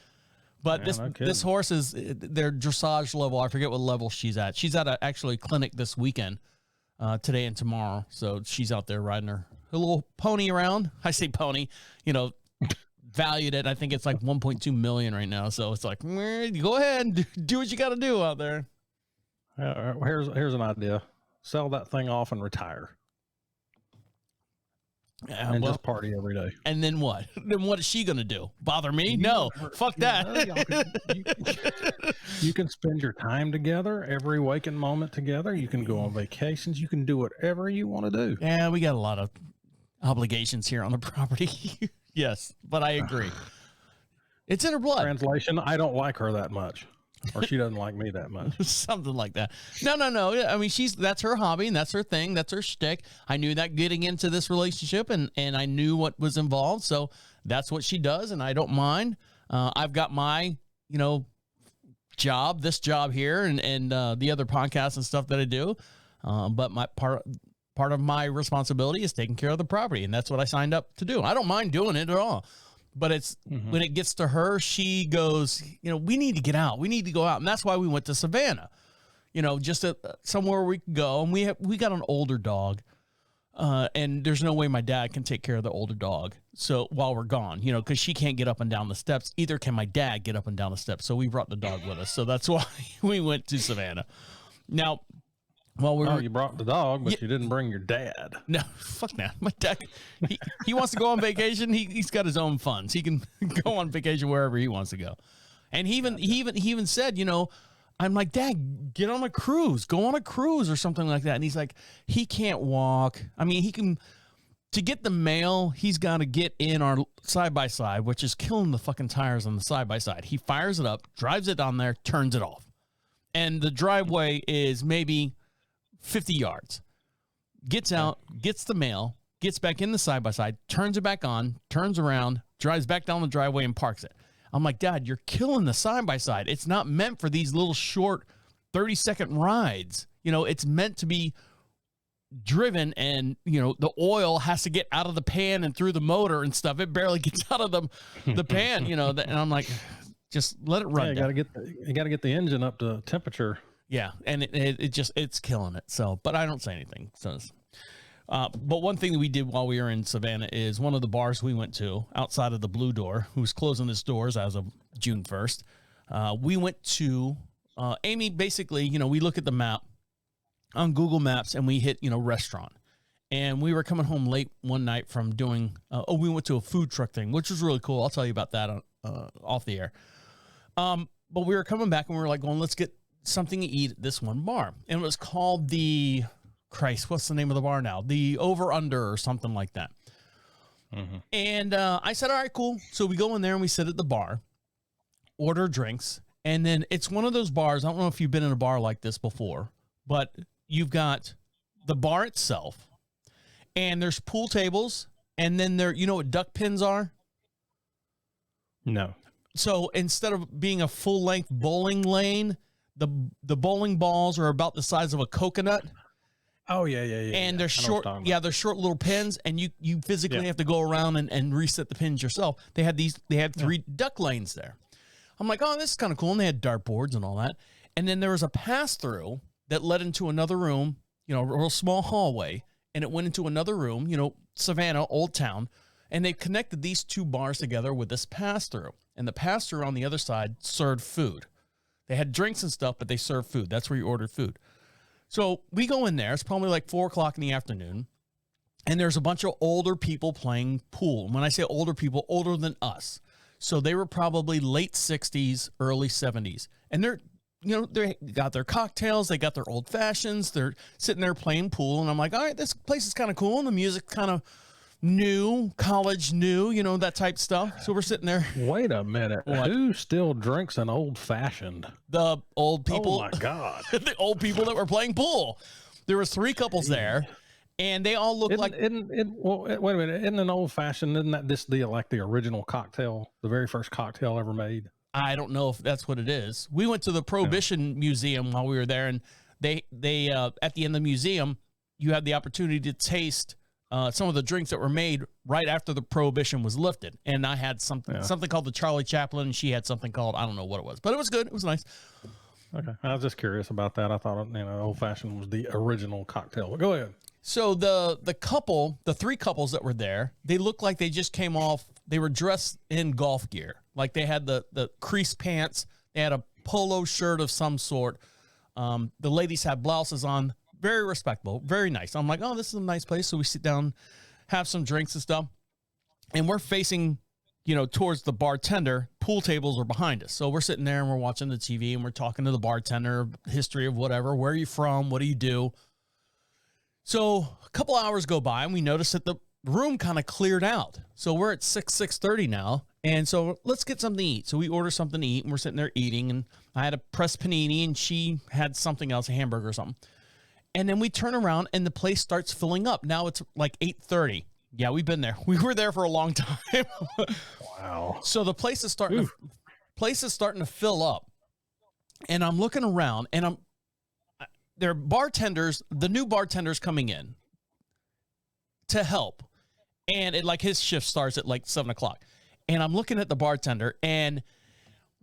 A: But this horse is their dressage level. I forget what level she's at. She's at a actually clinic this weekend, today and tomorrow. So she's out there riding her little pony around. I say pony, valued at, I think it's like 1.2 million right now. So it's like, go ahead and do what you got to do out there.
B: Here's an idea. Sell that thing off and retire. And just party every day.
A: And then what? Then what is she going to do? Bother me? No. Fuck that.
B: You can spend your time together, every waking moment together. You can go on vacations. You can do whatever you want to do.
A: Yeah, we got a lot of obligations here on the property. Yes, but I agree. It's in her blood.
B: Translation, I don't like her that much. Or she doesn't like me that much.
A: Something like that. No. I mean, that's her hobby and that's her thing. That's her shtick. I knew that getting into this relationship and I knew what was involved. So that's what she does. And I don't mind. I've got my, this job here and the other podcasts and stuff that I do. But my part of my responsibility is taking care of the property. And that's what I signed up to do. I don't mind doing it at all. But it's when it gets to her, she goes, we need to get out. We need to go out. And that's why we went to Savannah, just somewhere we can go. And we got an older dog. And there's no way my dad can take care of the older dog. So while we're gone, because she can't get up and down the steps. Either can my dad get up and down the steps. So we brought the dog with us. So that's why we went to Savannah. Now,
B: you brought the dog, but you didn't bring your dad.
A: No, fuck that. My dad, he wants to go on vacation. He's got his own funds. He can go on vacation wherever he wants to go. And he even said, I'm like, Dad, get on a cruise, go on a cruise or something like that. And he's like, he can't walk. I mean, to get the mail, he's got to get in our side-by-side, which is killing the fucking tires on the side-by-side. He fires it up, drives it down there, turns it off. And the driveway is maybe 50 yards, gets out, gets the mail, gets back in the side-by-side, turns it back on, turns around, drives back down the driveway and parks it. I'm like, Dad, you're killing the side-by-side. It's not meant for these little short 30-second rides. It's meant to be driven and, the oil has to get out of the pan and through the motor and stuff. It barely gets out of the pan, and I'm like, just let it run.
B: Yeah, you got to get the engine up to temperature.
A: Yeah, and it's killing it. So, but I don't say anything. So, but one thing that we did while we were in Savannah is one of the bars we went to outside of the Blue Door, who's closing its doors as of June 1st. We went to Amy. Basically, we look at the map on Google Maps and we hit restaurant. And we were coming home late one night from doing. We went to a food truck thing, which was really cool. I'll tell you about that off the air. But we were coming back and we were like, let's get something to eat at this one bar. And it was called what's the name of the bar now? The Over Under or something like that. Mm-hmm. And I said, all right, cool. So we go in there and we sit at the bar, order drinks. And then it's one of those bars. I don't know if you've been in a bar like this before, but you've got the bar itself and there's pool tables. And then you know what duck pins are?
B: No. So
A: instead of being a full length bowling lane, the bowling balls are about the size of a coconut.
B: Oh yeah.
A: And they're short. Yeah, they're short little pins, and you physically have to go around and reset the pins yourself. They had 3 duck lanes there. I'm like, oh, this is kind of cool. And they had dartboards and all that. And then there was a pass through that led into another room, a real small hallway, and it went into another room, Savannah, Old Town, and they connected these 2 bars together with this pass through. And the pass through on the other side served food. They had drinks and stuff, but they served food. That's where you ordered food. So we go in there. It's probably like 4:00 in the afternoon. And there's a bunch of older people playing pool. And when I say older people, older than us. So they were probably late 60s, early 70s. And they got their cocktails. They got their old fashions. They're sitting there playing pool. And I'm like, all right, this place is kind of cool. And the music kind of college new, that type stuff. So we're sitting there.
B: Wait a minute.
A: What?
B: Who still drinks an old fashioned?
A: The old people.
B: Oh my God.
A: The old people that were playing pool. There was 3 couples there, and they all looked like.
B: Well, wait a minute. Isn't an old fashioned? Isn't that just the original cocktail, the very first cocktail ever made?
A: I don't know if that's what it is. We went to the Prohibition Museum while we were there, and they at the end of the museum, you had the opportunity to taste some of the drinks that were made right after the Prohibition was lifted. And I had something called the Charlie Chaplin, and she had something called, I don't know what it was, but it was good. It was nice.
B: Okay. I was just curious about that. I thought, old fashioned was the original cocktail. But go ahead.
A: So the 3 couples that were there, they looked like they just came off. They were dressed in golf gear. Like they had the crease pants. They had a polo shirt of some sort. The ladies had blouses on. Very respectable, very nice. I'm like, oh, this is a nice place. So we sit down, have some drinks and stuff. And we're facing, towards the bartender. Pool tables are behind us. So we're sitting there and we're watching the TV and we're talking to the bartender, history of whatever. Where are you from? What do you do? So a couple hours go by and we notice that the room kind of cleared out. So we're at 6:30 now. And so let's get something to eat. So we order something to eat and we're sitting there eating. And I had a pressed panini and she had something else, a hamburger or something. And then we turn around and the place starts filling up. Now it's like 8:30. Yeah, we've been there. We were there for a long time.
B: Wow.
A: So the place is starting to fill up. And I'm looking around and there are bartenders, the new bartenders coming in to help. And his shift starts at 7:00. And I'm looking at the bartender, and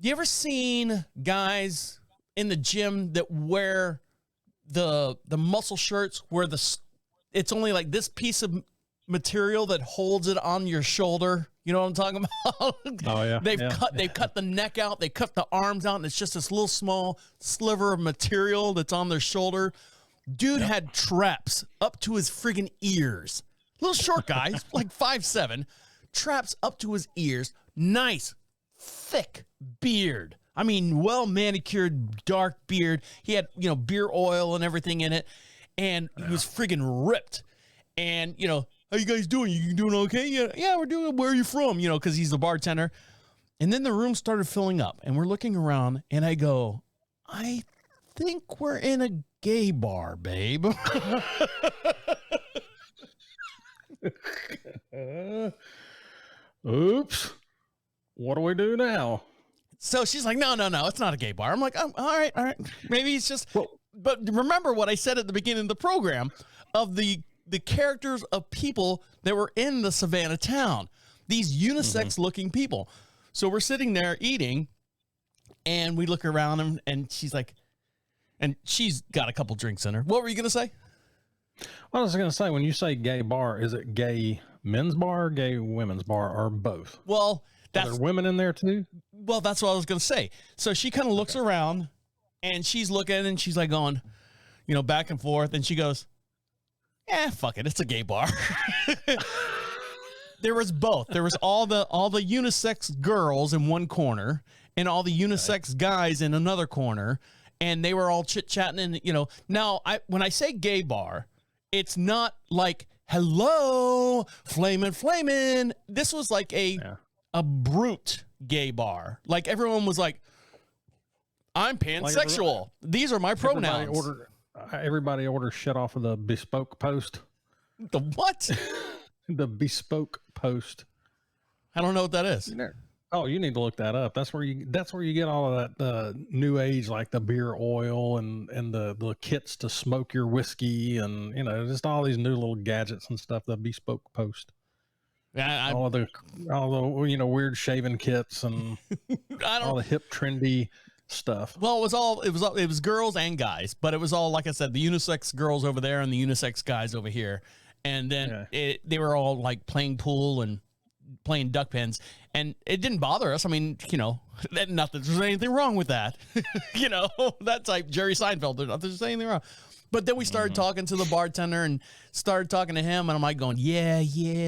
A: you ever seen guys in the gym that wear the muscle shirts where it's only like this piece of material that holds it on your shoulder? You know what I'm talking about?
B: Oh yeah.
A: They've cut the neck out, they cut the arms out, and it's just this little small sliver of material that's on their shoulder. Dude had traps up to his friggin' ears. Little short guy, he's like 5'7", traps up to his ears, nice, thick beard. I mean, well manicured, dark beard. He had, beer oil and everything in it, and he was friggin' ripped. And, how you guys doing? You doing okay? Yeah, we're doing. Where are you from? Because he's the bartender. And then the room started filling up, and we're looking around, and I go, I think we're in a gay bar, babe.
B: Oops. What do we do now?
A: So she's like, no, it's not a gay bar. I'm like, oh, all right. Maybe it's just, but remember what I said at the beginning of the program of the characters of people that were in the Savannah town, these unisex looking people. So we're sitting there eating and we look around and she's like, and she's got a couple drinks in her. What were you going to say?
B: Well, I was going to say, when you say gay bar, is it gay men's bar, gay women's bar, or both?
A: Well,
B: are there women in there too?
A: Well, that's what I was going to say. So she kind of looks around and she's looking and she's like going, back and forth. And she goes, fuck it. It's a gay bar. There was both. There was all the unisex girls in one corner and all the unisex guys in another corner. And they were all chit-chatting. And, now when I say gay bar, it's not like, hello, flamin'. This was like a brute gay bar. Like everyone was like, I'm pansexual. These are my pronouns.
B: Everybody orders shit off of the bespoke post.
A: The what?
B: The bespoke post.
A: I don't know what that is.
B: Oh, you need to look that up. That's where you get all of that new age, like the beer oil and the kits to smoke your whiskey and just all these new little gadgets and stuff. The bespoke post. Yeah, all the weird shaving kits and all the hip trendy stuff.
A: Well, it was girls and guys, but it was all, like I said, the unisex girls over there and the unisex guys over here. And then they were all like playing pool and playing duck pins, and it didn't bother us. I mean, not that there's anything wrong with that. That type Jerry Seinfeld, there's anything wrong. But then we started talking to the bartender and started talking to him, and I'm like going, yeah,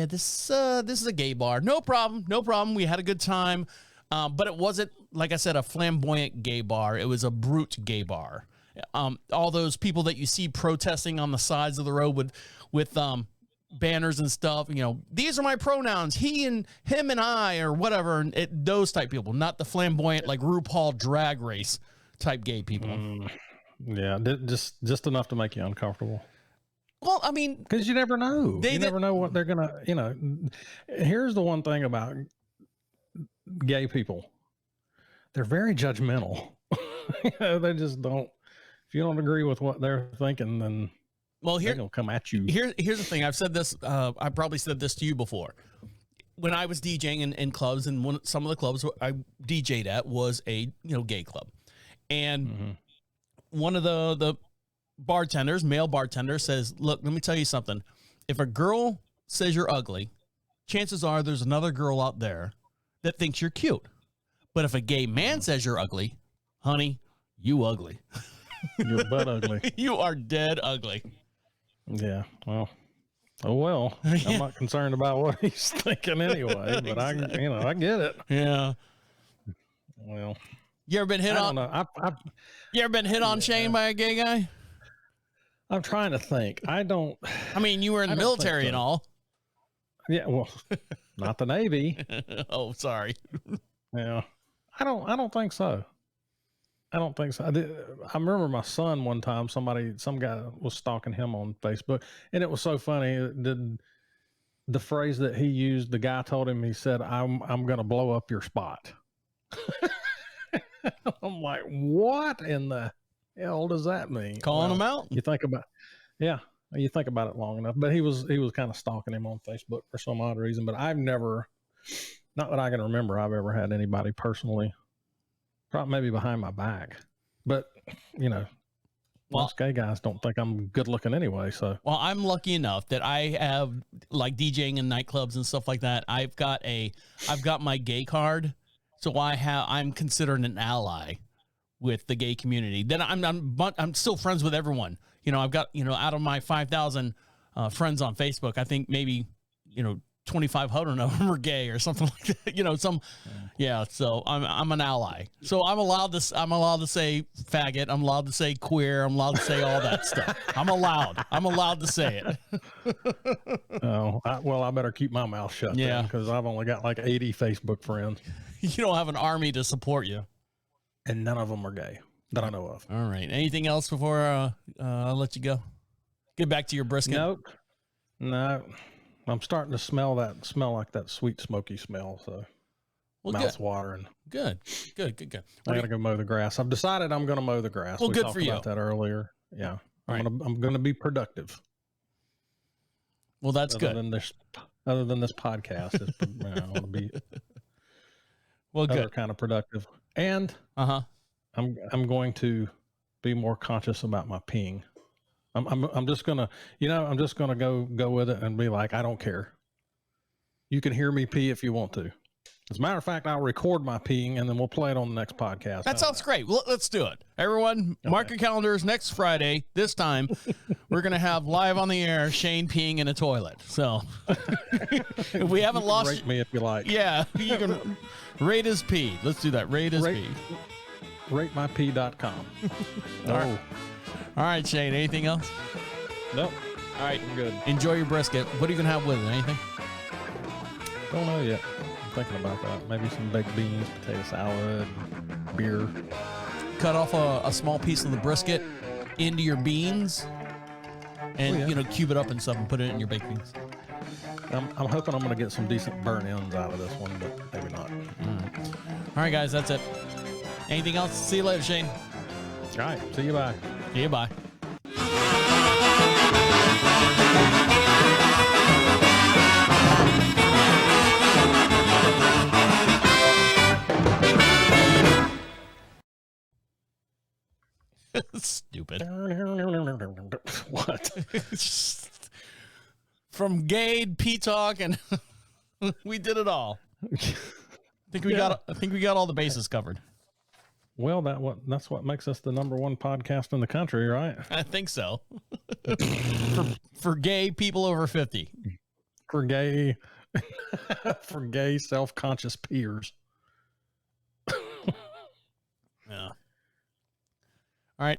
A: this is a gay bar. No problem. We had a good time. But it wasn't, like I said, a flamboyant gay bar. It was a brute gay bar. All those people that you see protesting on the sides of the road with banners and stuff. These are my pronouns, he and him and I, or whatever. And those type people, not the flamboyant like RuPaul Drag Race type gay people.
B: Yeah, just enough to make you uncomfortable.
A: Well, I mean,
B: because you never know. You never know what they're gonna. Here's the one thing about gay people: they're very judgmental. They just don't. If you don't agree with what they're thinking, then they'll come at you.
A: Here's the thing. I've said this. I probably said this to you before. When I was DJing in clubs, and some of the clubs I DJ'd at was a gay club, and one of the bartenders, male bartender, says, "Look, let me tell you something. If a girl says you're ugly, chances are there's another girl out there that thinks you're cute. But if a gay man says you're ugly, honey, you ugly."
B: You're butt ugly.
A: You are dead ugly.
B: Yeah. Well. Oh well. I'm not concerned about what he's thinking anyway. But exactly. I get it.
A: Yeah.
B: Well.
A: You ever been hit on? You ever been hit on, Shane, by a gay guy?
B: I'm trying to think. I mean,
A: you were in the military and all.
B: Yeah. Well, not the Navy.
A: Oh, sorry.
B: Yeah. I don't think so. I don't think so. I remember my son one time, some guy was stalking him on Facebook, and it was so funny. The phrase that he used, the guy told him, he said, I'm going to blow up your spot. I'm like, what in the hell does that mean?
A: Calling him out?
B: You think about it long enough, but he was kind of stalking him on Facebook for some odd reason, but I've never, not that I can remember, I've ever had anybody personally, probably maybe behind my back, but most gay guys don't think I'm good looking anyway. So,
A: well, I'm lucky enough that I have, like, DJing in nightclubs and stuff like that. I've got my gay card. So I'm considered an ally with the gay community. Then I'm still friends with everyone. I've got, out of my 5,000 friends on Facebook, I think maybe, 2,500 of them are gay or something like that. Yeah. So I'm an ally. So I'm allowed to say faggot. I'm allowed to say queer. I'm allowed to say all that stuff. I'm allowed to say it.
B: Oh, I better keep my mouth shut. Yeah. Because I've only got like 80 Facebook friends.
A: You don't have an army to support you.
B: And none of them are gay that I know of.
A: All right. Anything else before I let you go? Get back to your brisket.
B: Nope. No. I'm starting to smell like that sweet smoky smell. So mouth's watering.
A: Good.
B: I gotta go mow the grass. I've decided I'm gonna mow the grass.
A: Well, good for you.
B: We talked about that earlier. Yeah. I'm gonna be productive.
A: Well, that's good.
B: Other than this podcast, I want to be
A: good.
B: Kind of productive. And I'm going to be more conscious about my peeing. I'm just gonna go with it and be like, I don't care. You can hear me pee if you want to. As a matter of fact, I'll record my peeing and then we'll play it on the next podcast.
A: That sounds great. Well, let's do it. Everyone, mark your calendars. Next Friday, this time, we're going to have live on the air Shane peeing in a toilet. So if we haven't lost...
B: Rate me if you like.
A: Yeah, you can rate his pee. Let's do that. Rate his pee.
B: RateMyPee.com.
A: All right, Shane, anything else?
B: Nope.
A: All right.
B: I'm good.
A: Enjoy your brisket. What are you going to have with it? Anything?
B: Don't know yet. Thinking about that. Maybe some baked beans, potato salad, beer.
A: Cut off a small piece of the brisket into your beans and cube it up and stuff and put it in your baked beans.
B: I'm hoping I'm going to get some decent burn ends out of this one, but maybe not.
A: All right, guys, that's it. Anything else? See you later, Shane.
B: All right. See you. Bye.
A: See you. Bye. Stupid.
B: What?
A: From Gade, P-Talk, and we did it all. I think we got all the bases covered.
B: Well, that's what makes us the #1 podcast in the country, right?
A: I think so. for gay people over 50.
B: For gay self-conscious peers.
A: Yeah. All right.